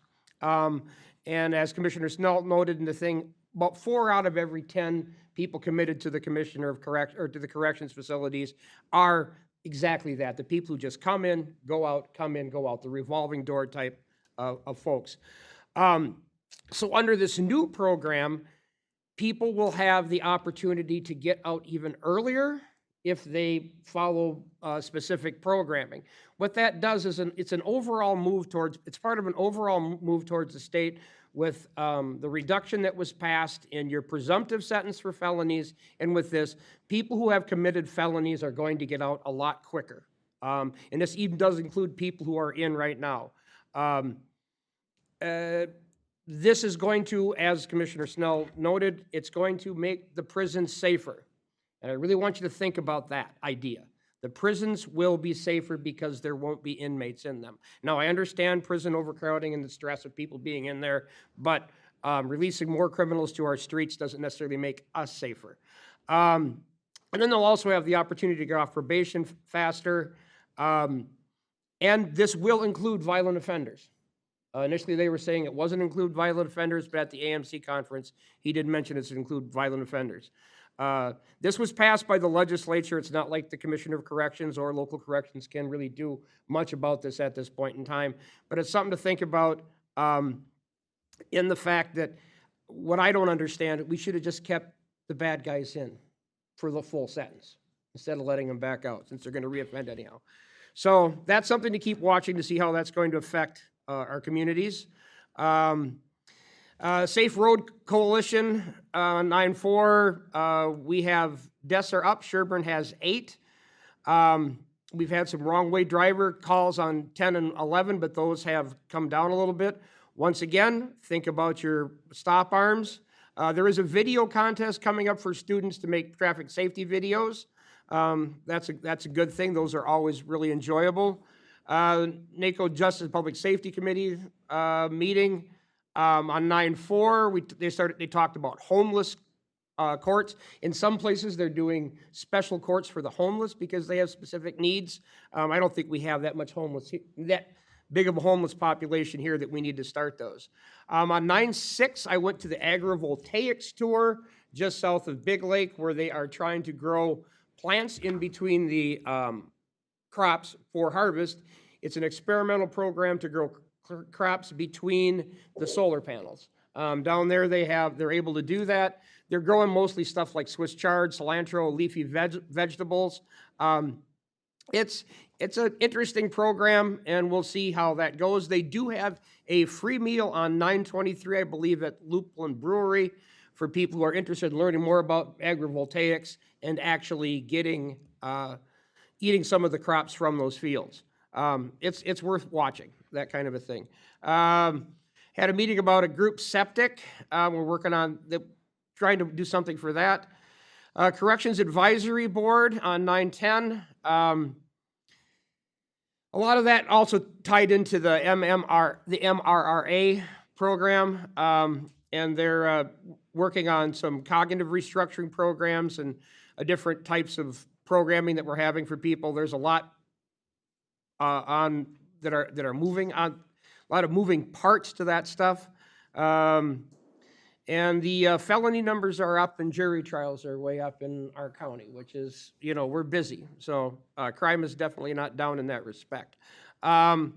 And as Commissioner Snell noted in the thing, about 4 out of every 10 people committed to the Commissioner of to the corrections facilities are exactly that. The people who just come in, go out, come in, go out, the revolving door type of folks. So under this new program, people will have the opportunity to get out even earlier if they follow specific programming. What that does is it's an overall move towards, it's part of an overall move towards the state with the reduction that was passed in your presumptive sentence for felonies, and with this, people who have committed felonies are going to get out a lot quicker. And this even does include people who are in right now. This is going to, as Commissioner Snell noted, it's going to make the prisons safer. And I really want you to think about that idea. The prisons will be safer because there won't be inmates in them. Now, I understand prison overcrowding and the stress of people being in there, but releasing more criminals to our streets doesn't necessarily make us safer. And then they'll also have the opportunity to get off probation faster. And this will include violent offenders. Initially, they were saying it wasn't include violent offenders, but at the AMC conference, he did mention it's include violent offenders. This was passed by the legislature. It's not like the Commissioner of Corrections or local corrections can really do much about this at this point in time, but it's something to think about in the fact that what I don't understand, we should have just kept the bad guys in for the full sentence instead of letting them back out since they're going to reoffend anyhow. So that's something to keep watching to see how that's going to affect our communities. Safe Road Coalition, 9-4, we have deaths are up. Sherburne has 8. We've had some wrong way driver calls on 10 and 11, but those have come down a little bit. Once again, think about your stop arms. There is a video contest coming up for students to make traffic safety videos. That's a good thing. Those are always really enjoyable. NACO Justice Public Safety Committee meeting on 9-4. They talked about homeless courts. In some places, they're doing special courts for the homeless because they have specific needs. I don't think we have that big of a homeless population here that we need to start those. On 9-6, I went to the agrivoltaics tour just south of Big Lake, where they are trying to grow plants in between the crops for harvest. It's an experimental program to grow crops between the solar panels. Down there they're able to do that. They're growing mostly stuff like Swiss chard, cilantro, leafy vegetables. it's an interesting program, and we'll see how that goes. They do have a free meal on 9/23, I believe, at Lupulin Brewery for people who are interested in learning more about agrivoltaics and actually getting eating some of the crops from those fields. It's worth watching, that kind of a thing. Had a meeting about a group septic. We're working on trying to do something for that. Corrections Advisory Board on 9/10. A lot of that also tied into the MRRA program, and they're working on some cognitive restructuring programs and different types of programming that we're having for people. There's a lot that are moving on, a lot of moving parts to that stuff. And the felony numbers are up and jury trials are way up in our county, which is, we're busy. So crime is definitely not down in that respect. I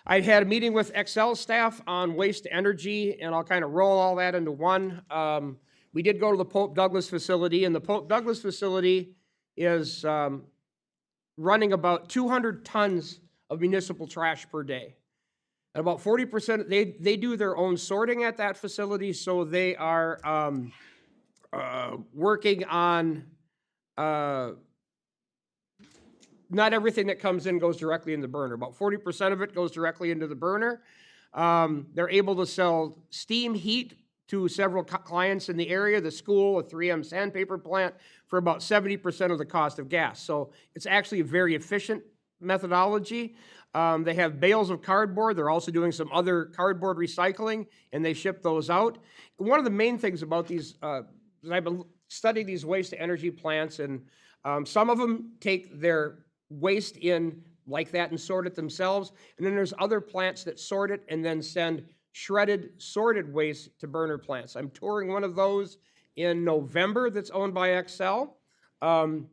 had a meeting with Excel staff on waste to energy, and I'll kind of roll all that into one. We did go to the Pope Douglas facility, and the Pope Douglas facility is running about 200 tons of municipal trash per day. And about 40%, they do their own sorting at that facility, so they are working on, not everything that comes in goes directly in the burner. About 40% of it goes directly into the burner. They're able to sell steam heat to several clients in the area, the school, a 3M sandpaper plant, for about 70% of the cost of gas. So it's actually a very efficient methodology. They have bales of cardboard. They're also doing some other cardboard recycling, and they ship those out. One of the main things about these, I've been studying these waste to energy plants, and some of them take their waste in like that and sort it themselves. And then there's other plants that sort it and then send shredded, sorted waste to burner plants. I'm touring one of those in November that's owned by Excel. And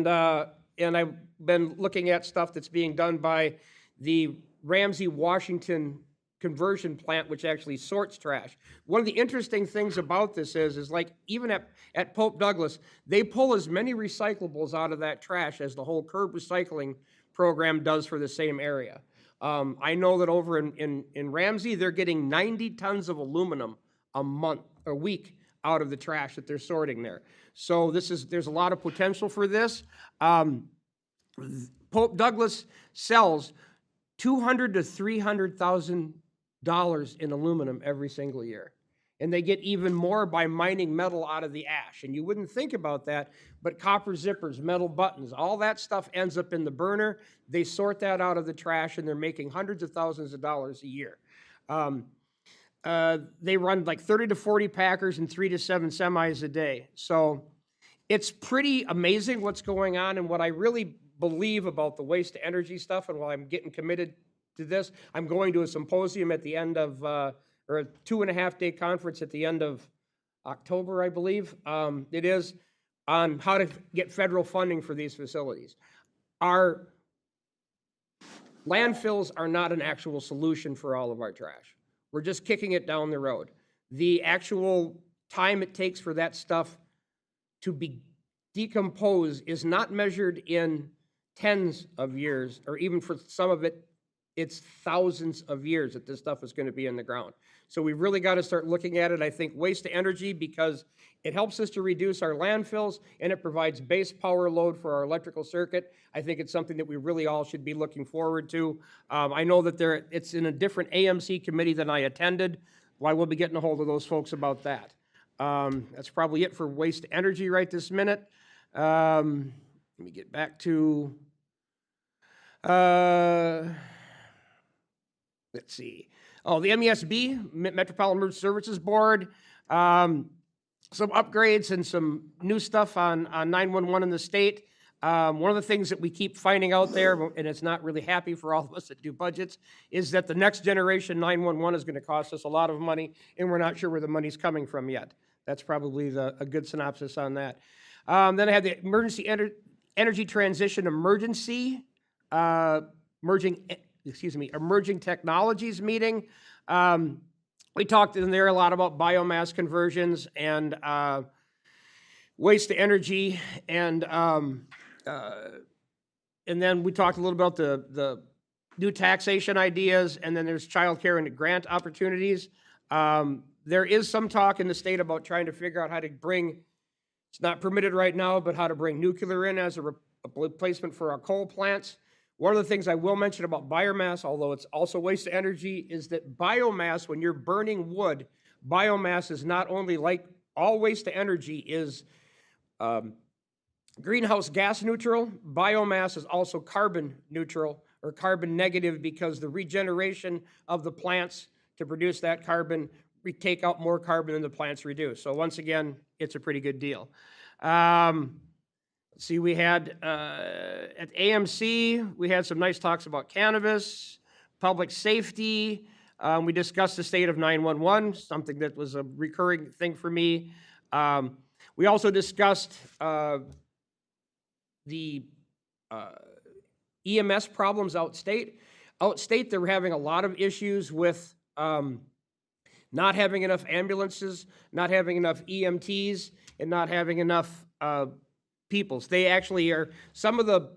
I've been looking at stuff that's being done by the Ramsey, Washington conversion plant, which actually sorts trash. One of the interesting things about this is like even at Pope Douglas, they pull as many recyclables out of that trash as the whole curb recycling program does for the same area. I know that over in Ramsey, they're getting 90 tons of aluminum a week out of the trash that they're sorting there. So there's a lot of potential for this. Pope Douglas sells $200,000 to $300,000 in aluminum every single year. And they get even more by mining metal out of the ash. And you wouldn't think about that, but copper zippers, metal buttons, all that stuff ends up in the burner. They sort that out of the trash, and they're making hundreds of thousands of dollars a year. They run like 30 to 40 packers and 3 to 7 semis a day. So it's pretty amazing what's going on. And what I really believe about the waste to energy stuff, and while I'm getting committed to this, I'm going to a symposium at the end of, or a 2.5-day conference at the end of October, I believe. It is on how to get federal funding for these facilities. Our landfills are not an actual solution for all of our trash. We're just kicking it down the road. The actual time it takes for that stuff to be decomposed is not measured in tens of years, or even for some of it, it's thousands of years that this stuff is going to be in the ground. So we really got to start looking at it, I think, waste to energy, because it helps us to reduce our landfills and it provides base power load for our electrical circuit. I think it's something that we really all should be looking forward to. I know that it's in a different AMC committee than I attended. Well, I will be getting a hold of those folks about that. That's probably it for waste to energy right this minute. Let me get back to, let's see. Oh, the MESB, Metropolitan Emergency Services Board, some upgrades and some new stuff on 911 in the state. One of the things that we keep finding out there, and it's not really happy for all of us that do budgets, is that the next generation 911 is going to cost us a lot of money, and we're not sure where the money's coming from yet. That's probably a good synopsis on that. Then I have the Emergency Energy Transition Emergency, Emerging Technologies meeting. We talked in there a lot about biomass conversions and waste to energy and And then we talked a little about the new taxation ideas, and then there's childcare and grant opportunities. There is some talk in the state about trying to figure out how to bring, it's not permitted right now, but how to bring nuclear in as a replacement for our coal plants. One of the things I will mention about biomass, although it's also waste of energy, is that biomass, when you're burning wood, biomass is not only, like all waste of energy, is greenhouse gas neutral. Biomass is also carbon neutral or carbon negative, because the regeneration of the plants to produce that carbon, we take out more carbon than the plants reduce. So once again, it's a pretty good deal. See, we had, at AMC, we had some nice talks about cannabis, public safety. We discussed the state of 911, something that was a recurring thing for me. We also discussed the EMS problems outstate. Outstate, they were having a lot of issues with not having enough ambulances, not having enough EMTs, and not having enough peoples. They actually are, some of the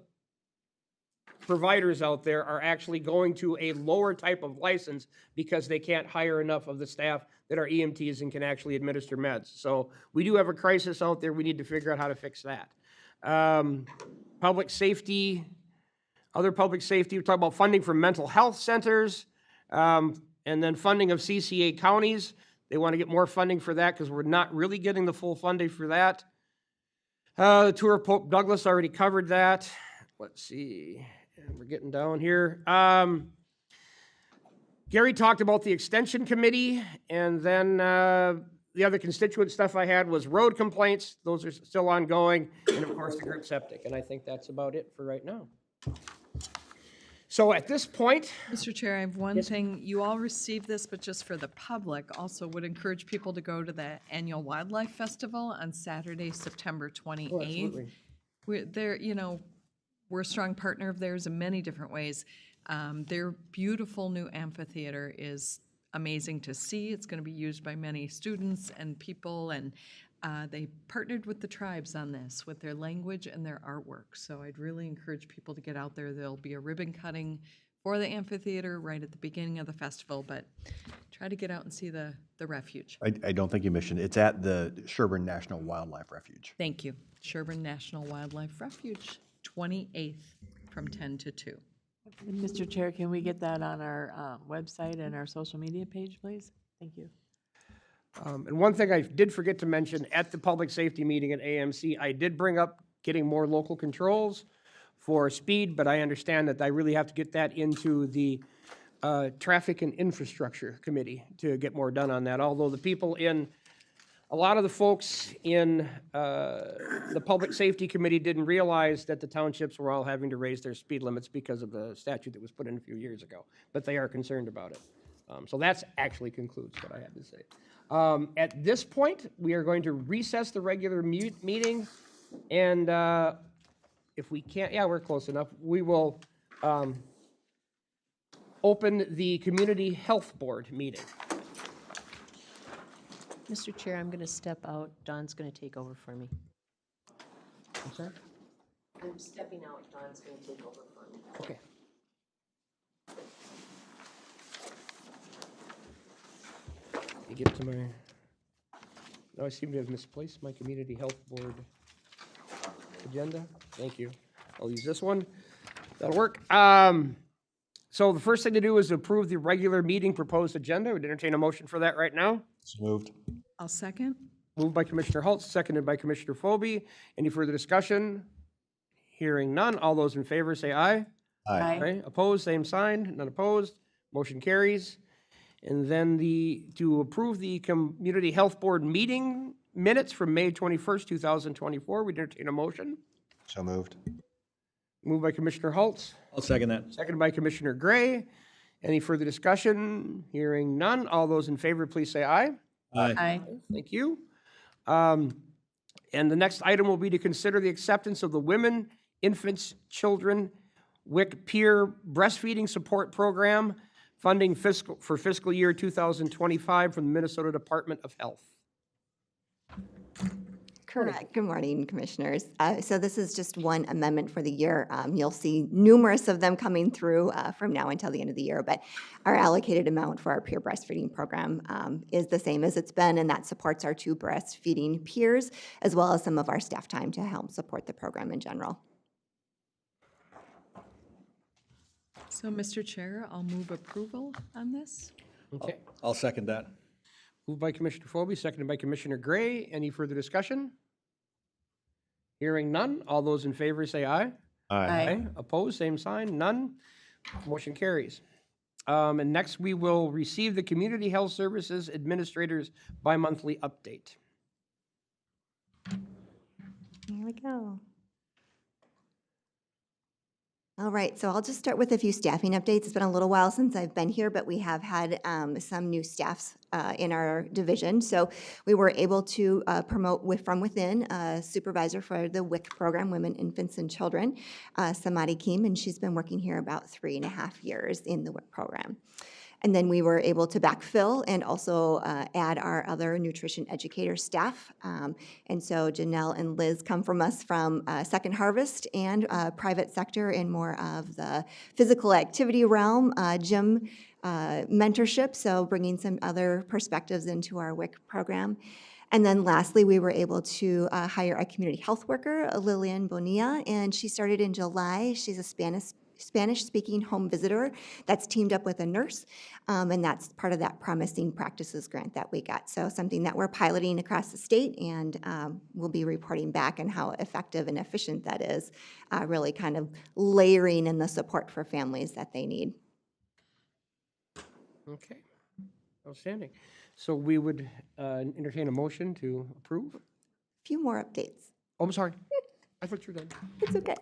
providers out there are actually going to a lower type of license because they can't hire enough of the staff that are EMTs and can actually administer meds. So we do have a crisis out there. We need to figure out how to fix that. Public safety, other public safety, we're talking about funding for mental health centers, and then funding of CCA counties. They want to get more funding for that because we're not really getting the full funding for that. The tour of Pope Douglas, already covered that. Let's see, we're getting down here. Gary talked about the extension committee, and then the other constituent stuff I had was road complaints. Those are still ongoing, and of course the group septic, and I think that's about it for right now. So at this point, Mr. Chair, I have one thing. You all received this, but just for the public, also would encourage people to go to the annual Wildlife Festival on Saturday, September 28th. Oh, absolutely. We're there, you know, we're a strong partner of theirs in many different ways. Their beautiful new amphitheater is amazing to see. It's going to be used by many students and people, and they partnered with the tribes on this with their language and their artwork. So I'd really encourage people to get out there. There'll be a ribbon cutting for the amphitheater right at the beginning of the festival, but try to get out and see the refuge. I don't think you mentioned, it's at the Sherburne National Wildlife Refuge. Thank you. Sherburne National Wildlife Refuge, 28th from 10 to 2. Mr. Chair, can we get that on our website and our social media page, please? Thank you. And one thing I did forget to mention at the public safety meeting at AMC, I did bring up getting more local controls for speed, but I understand that I really have to get that into the Traffic and Infrastructure Committee to get more done on that. Although the people in, a lot of the folks in the Public Safety Committee didn't realize that the townships were all having to raise their speed limits because of the statute that was put in a few years ago, but they are concerned about it. So that's actually concludes what I had to say. At this point, we are going to recess the regular meeting, and if we can't, yeah, we're close enough, we will open the Community Health Board meeting. Mr. Chair, I'm going to step out. Dawn's going to take over for me. I'm sorry? I'm stepping out. Dawn's going to take over for me. Okay. You get to my, no, I seem to have misplaced my Community Health Board agenda. Thank you. I'll use this one. That'll work. So the first thing to do is approve the regular meeting proposed agenda. Would entertain a motion for that right now. So moved. I'll second. Moved by Commissioner Holtz, seconded by Commissioner Phobie. Any further discussion? Hearing none. All those in favor say aye. Aye. Opposed, same sign. None opposed. Motion carries. And then to approve the Community Health Board meeting minutes from May 21st, 2024. We'd entertain a motion. So moved. Moved by Commissioner Holtz, I'll second that. seconded by Commissioner Gray. Any further discussion? Hearing none. All those in favor, please say aye. Aye. Thank you. And the next item will be to consider the acceptance of the Women, Infants, Children, WIC Peer Breastfeeding Support Program, funding for fiscal year 2025 from the Minnesota Department of Health. morning. Good morning, Commissioners. So this is just one amendment for the year. You'll see numerous of them coming through from now until the end of the year, but our allocated amount for our peer breastfeeding program is the same as it's been, and that supports our 2 breastfeeding peers, as well as some of our staff time to help support the program in general. So, Mr. Chair, I'll move approval on this. Okay. I'll second that. Moved by Commissioner Phobie, seconded by Commissioner Gray. Any further discussion? Hearing none. All those in favor say aye. Aye. Opposed, same sign. None. Motion carries. And next, we will receive the Community Health Services Administrator's bi-monthly update. Here we go. All right, so I'll just start with a few staffing updates. It's been a little while since I've been here, but we have had some new staffs in our division. So we were able to promote from within a supervisor for the WIC program, Women, Infants, and Children, Samadi Keem, and she's been working here about 3.5 years in the WIC program. And then we were able to backfill and also add our other nutrition educator staff. And so Janelle and Liz come from us from Second Harvest and private sector in more of the physical activity realm, gym mentorship, so bringing some other perspectives into our WIC program. And then lastly, we were able to hire a community health worker, Lillian Bonilla, and she started in July. She's a Spanish-speaking home visitor that's teamed up with a nurse, and that's part of that Promising Practices grant that we got. So something that we're piloting across the state, and we'll be reporting back on how effective and efficient that is, really kind of layering in the support for families that they need. Okay, outstanding. So we would entertain a motion to approve? A few more updates. Oh, I'm sorry. I thought you were done. It's okay.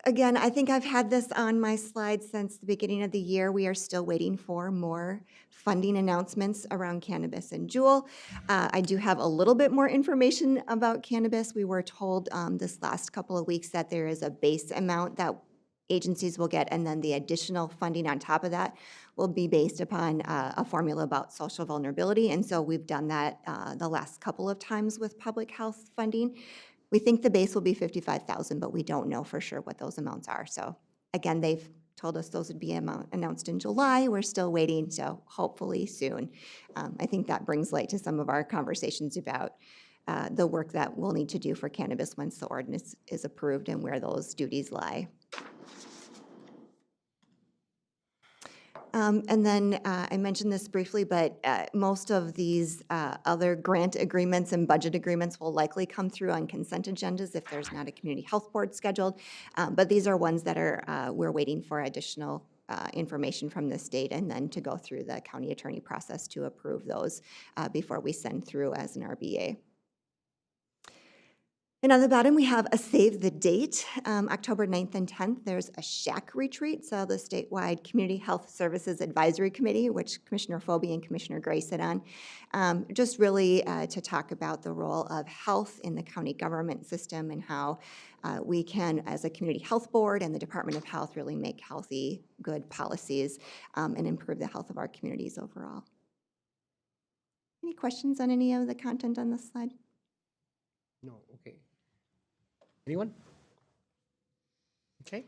Again, I think I've had this on my slides since the beginning of the year. We are still waiting for more funding announcements around cannabis and Juul. I do have a little bit more information about cannabis. We were told this last couple of weeks that there is a base amount that agencies will get, and then the additional funding on top of that will be based upon a formula about social vulnerability. And so we've done that the last couple of times with public health funding. We think the base will be $55,000, but we don't know for sure what those amounts are. So again, they've told us those would be announced in July. We're still waiting, so hopefully soon. I think that brings light to some of our conversations about the work that we'll need to do for cannabis once the ordinance is approved and where those duties lie. And then I mentioned this briefly, but most of these other grant agreements and budget agreements will likely come through on consent agendas if there's not a community health board scheduled. But these are ones that are we're waiting for additional information from the state and then to go through the county attorney process to approve those before we send through as an RBA. And on the bottom, we have a save the date, October 9th and 10th. There's a SHAC retreat, so the statewide Community Health Services Advisory Committee, which Commissioner Phobie and Commissioner Gray sit on, just really to talk about the role of health in the county government system and how we can, as a community health board and the Department of Health, really make healthy, good policies and improve the health of our communities overall. Any questions on any of the content on this slide? No, okay. Anyone? Okay.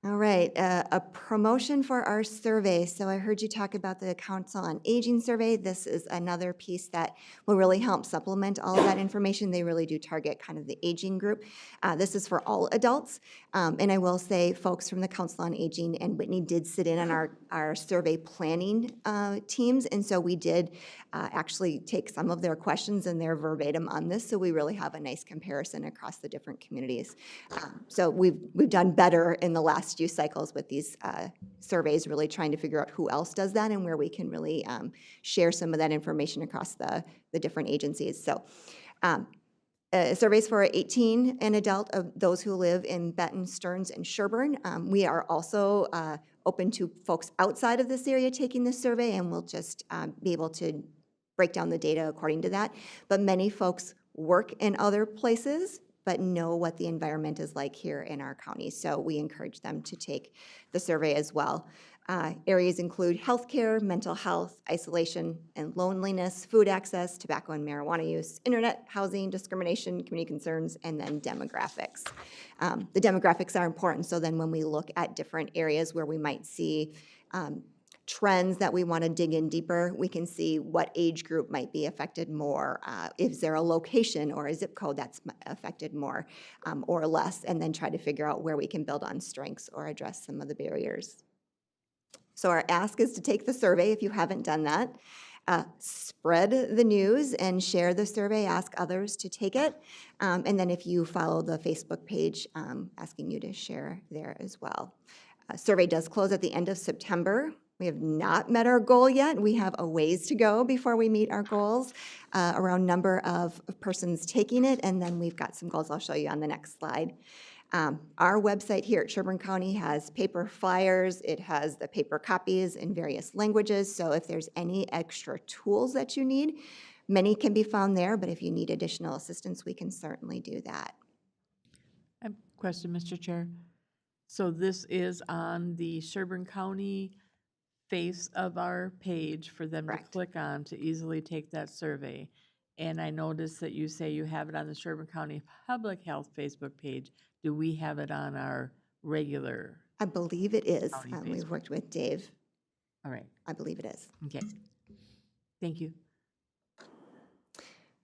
All right, a promotion for our survey. So I heard you talk about the Council on Aging survey. This is another piece that will really help supplement all of that information. They really do target kind of the aging group. This is for all adults. And I will say folks from the Council on Aging and Whitney did sit in on our survey planning teams. And so we did actually take some of their questions and they're verbatim on this. So we really have a nice comparison across the different communities. So we've done better in the last few cycles with these surveys, really trying to figure out who else does that and where we can really share some of that information across the different agencies. So surveys for 18 and adult of those who live in Benton, Stearns, and Sherburne. We are also open to folks outside of this area taking this survey, and we'll just be able to break down the data according to that. But many folks work in other places but know what the environment is like here in our county. So we encourage them to take the survey as well. Areas include healthcare, mental health, isolation and loneliness, food access, tobacco and marijuana use, internet, housing, discrimination, community concerns, and then demographics. The demographics are important, so then when we look at different areas where we might see trends that we want to dig in deeper, we can see what age group might be affected more. Is there a location or a zip code that's affected more or less, and then try to figure out where we can build on strengths or address some of the barriers. So our ask is to take the survey if you haven't done that. Spread the news and share the survey, ask others to take it. And then if you follow the Facebook page, asking you to share there as well. Survey does close at the end of September. We have not met our goal yet. We have a ways to go before we meet our goals around number of persons taking it. And then we've got some goals I'll show you on the next slide. Our website here at Sherburne County has paper flyers. It has the paper copies in various languages. So if there's any extra tools that you need, many can be found there. But if you need additional assistance, we can certainly do that. I have a question, Mr. Chair. So this is on the Sherburne County face of our page for them Correct. to click on to easily take that survey. And I noticed that you say you have it on the Sherburne County Public Health Facebook page. Do we have it on our regular? I believe it is. County We've Facebook. worked with Dave. All right, I believe it is. okay. Thank you.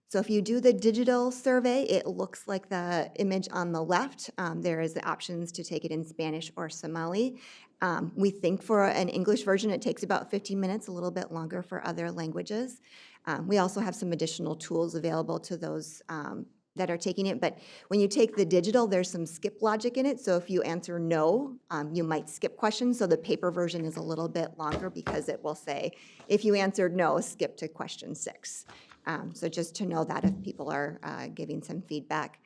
So if you do the digital survey, it looks like the image on the left. There is the options to take it in Spanish or Somali. We think for an English version, it takes about 15 minutes, a little bit longer for other languages. We also have some additional tools available to those that are taking it. But when you take the digital, there's some skip logic in it. So if you answer no, you might skip questions. So the paper version is a little bit longer because it will say, if you answered no, skip to question 6. So just to know that if people are giving some feedback.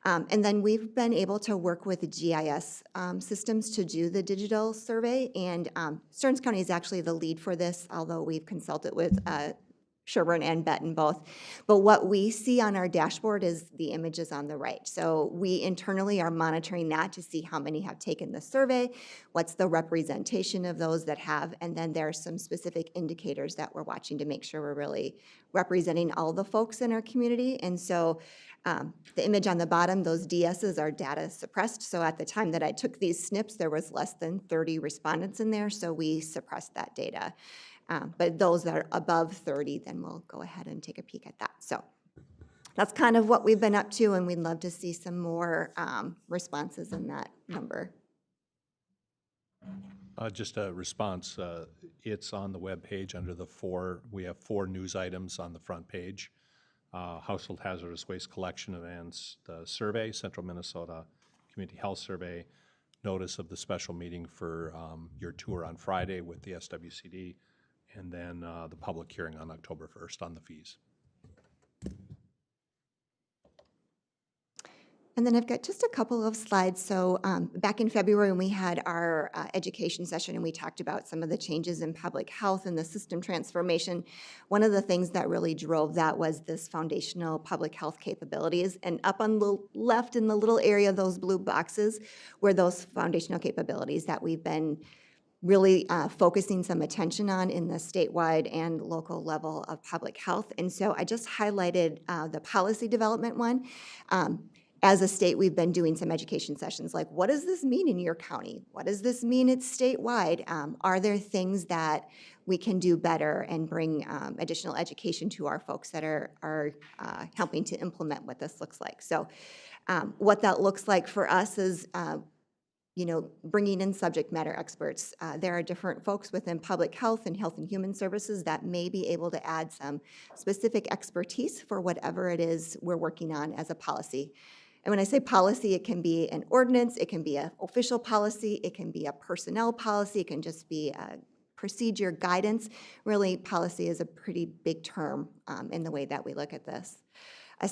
And then we've been able to work with the GIS systems to do the digital survey. And Stearns County is actually the lead for this, although we've consulted with Sherburne and Benton both. But what we see on our dashboard is the images on the right. So we internally are monitoring that to see how many have taken the survey, what's the representation of those that have, and then there are some specific indicators that we're watching to make sure we're really representing all the folks in our community. And so the image on the bottom, those DSs are data suppressed. So at the time that I took these snips, there was less than 30 respondents in there, so we suppressed that data. But those that are above 30, then we'll go ahead and take a peek at that. So that's kind of what we've been up to, and we'd love to see some more responses in that number. Just a response, it's on the web page under the we have 4 news items on the front page. Household hazardous waste collection events, the survey, Central Minnesota Community Health Survey, notice of the special meeting for your tour on Friday with the SWCD, and then the public hearing on October 1st on the fees. And then I've got just a couple of slides. So back in February when we had our education session and we talked about some of the changes in public health and the system transformation, one of the things that really drove that was this foundational public health capabilities. And up on the left in the little area, those blue boxes, were those foundational capabilities that we've been really focusing some attention on in the statewide and local level of public health. And so I just highlighted the policy development one. As a state, we've been doing some education sessions like, what does this mean in your county? What does this mean it's statewide? Are there things that we can do better and bring additional education to our folks that are helping to implement what this looks like? So what that looks like for us is bringing in subject matter experts. There are different folks within public health and health and human services that may be able to add some specific expertise for whatever it is we're working on as a policy. And when I say policy, it can be an ordinance, it can be an official policy, it can be a personnel policy, it can just be a procedure guidance. Really, policy is a pretty big term in the way that we look at this.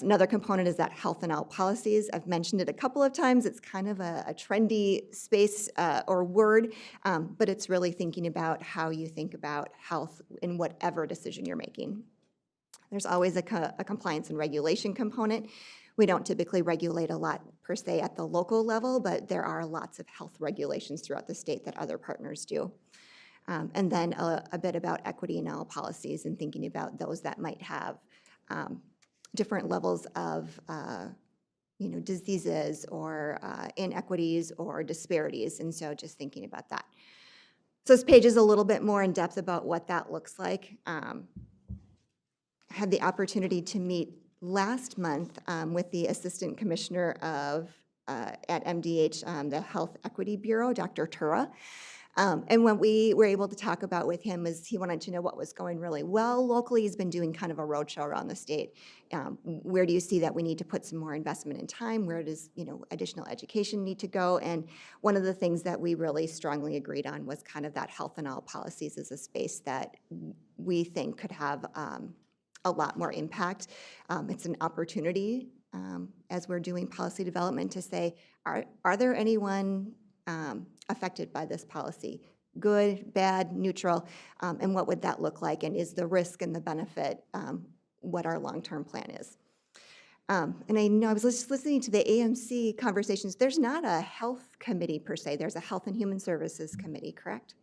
Another component is that health and health policies. I've mentioned it a couple of times. It's kind of a trendy space or word, but it's really thinking about how you think about health in whatever decision you're making. There's always a compliance and regulation component. We don't typically regulate a lot per se at the local level, but there are lots of health regulations throughout the state that other partners do. And then a bit about equity in all policies and thinking about those that might have different levels of diseases or inequities or disparities. And so just thinking about that. So this page is a little bit more in depth about what that looks like. I had the opportunity to meet last month with the Assistant Commissioner of at MDH, the Health Equity Bureau, Dr. Tura. And what we were able to talk about with him is he wanted to know what was going really well locally. He's been doing kind of a roadshow around the state. Where do you see that we need to put some more investment in time? Where does additional education need to go? And one of the things that we really strongly agreed on was kind of that health and all policies as a space that we think could have a lot more impact. It's an opportunity as we're doing policy development to say, are there anyone affected by this policy? Good, bad, neutral, and what would that look like? And is the risk and the benefit what our long-term plan is? And I know I was just listening to the AMC conversations. There's not a health committee per se. There's a Health and Human Services Committee, correct?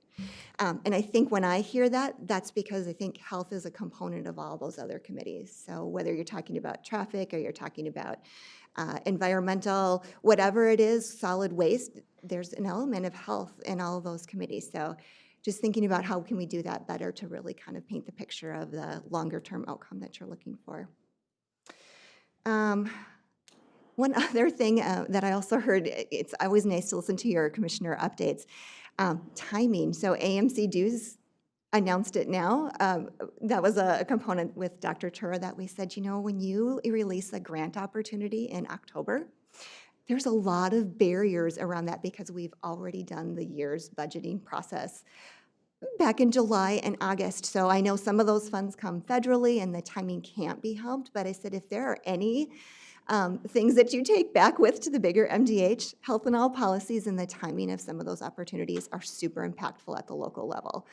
And I think when I hear that, that's because I think health is a component of all those other committees. So whether you're talking about traffic or you're talking about environmental, whatever it is, solid waste, there's an element of health in all of those committees. So just thinking about how can we do that better to really kind of paint the picture of the longer term outcome that you're looking for. One other thing that I also heard, it's always nice to listen to your commissioner updates. Timing, so AMC dues announced it now. That was a component with Dr. Tura that we said, when you release a grant opportunity in October, there's a lot of barriers around that because we've already done the year's budgeting process back in July and August. So I know some of those funds come federally and the timing can't be helped, but I said if there are any things that you take back with to the bigger MDH, health and all policies and the timing of some of those opportunities are super impactful at the local level.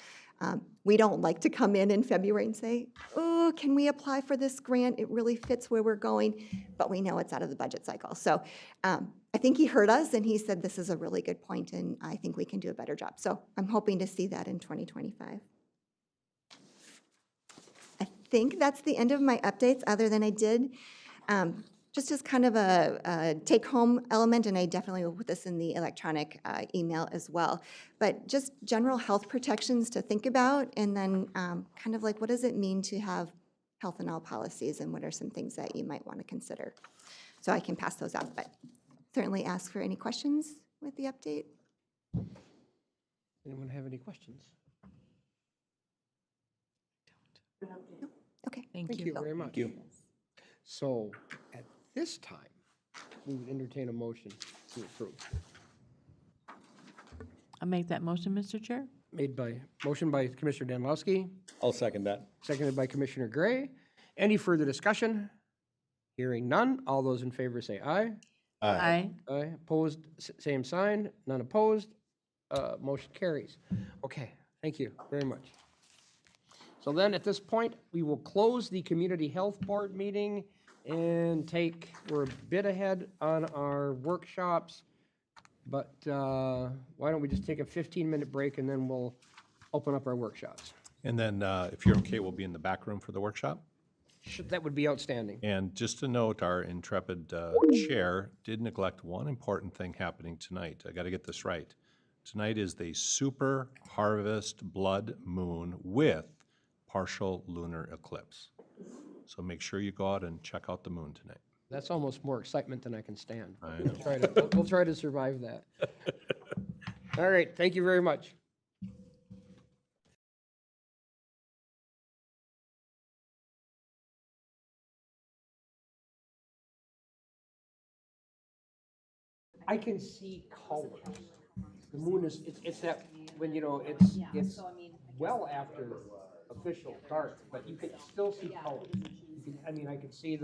We don't like to come in February and say, oh, can we apply for this grant? It really fits where we're going, but we know it's out of the budget cycle. So I think he heard us and he said this is a really good point and I think we can do a better job. So I'm hoping to see that in 2025. I think that's the end of my updates, other than I did just as kind of a take-home element, and I definitely will put this in the electronic email as well, but just general health protections to think about, and then kind of like what does it mean to have health in all policies, and what are some things that you might want to consider. So I can pass those out, but certainly ask for any questions with the update. Anyone have any questions? No? Okay. Thank you very much. Thank you. So at this time, we would entertain a motion to approve. I'll make that motion, Mr. Chair. Motion by Commissioner Danilowski, I'll second that. seconded by Commissioner Gray. Any further discussion? Hearing none. All those in favor say aye. Aye. Aye. Opposed, same sign. None opposed. Motion carries. Okay, thank you very much. So then at this point, we will close the Community Health Board meeting and we're a bit ahead on our workshops, but why don't we just take a 15-minute break and then we'll open up our workshops. And then if you're okay, we'll be in the back room for the workshop. That would be outstanding. And just to note, our intrepid chair did neglect one important thing happening tonight. I got to get this right. Tonight is the super harvest blood moon with partial lunar eclipse. So make sure you go out and check out the moon tonight. That's almost more excitement than I can stand. I know. We'll try to survive that. All right, thank you very much. I can see colors. The moon is, it's that, when, it's well after official dark, but you can still see colors. I can see the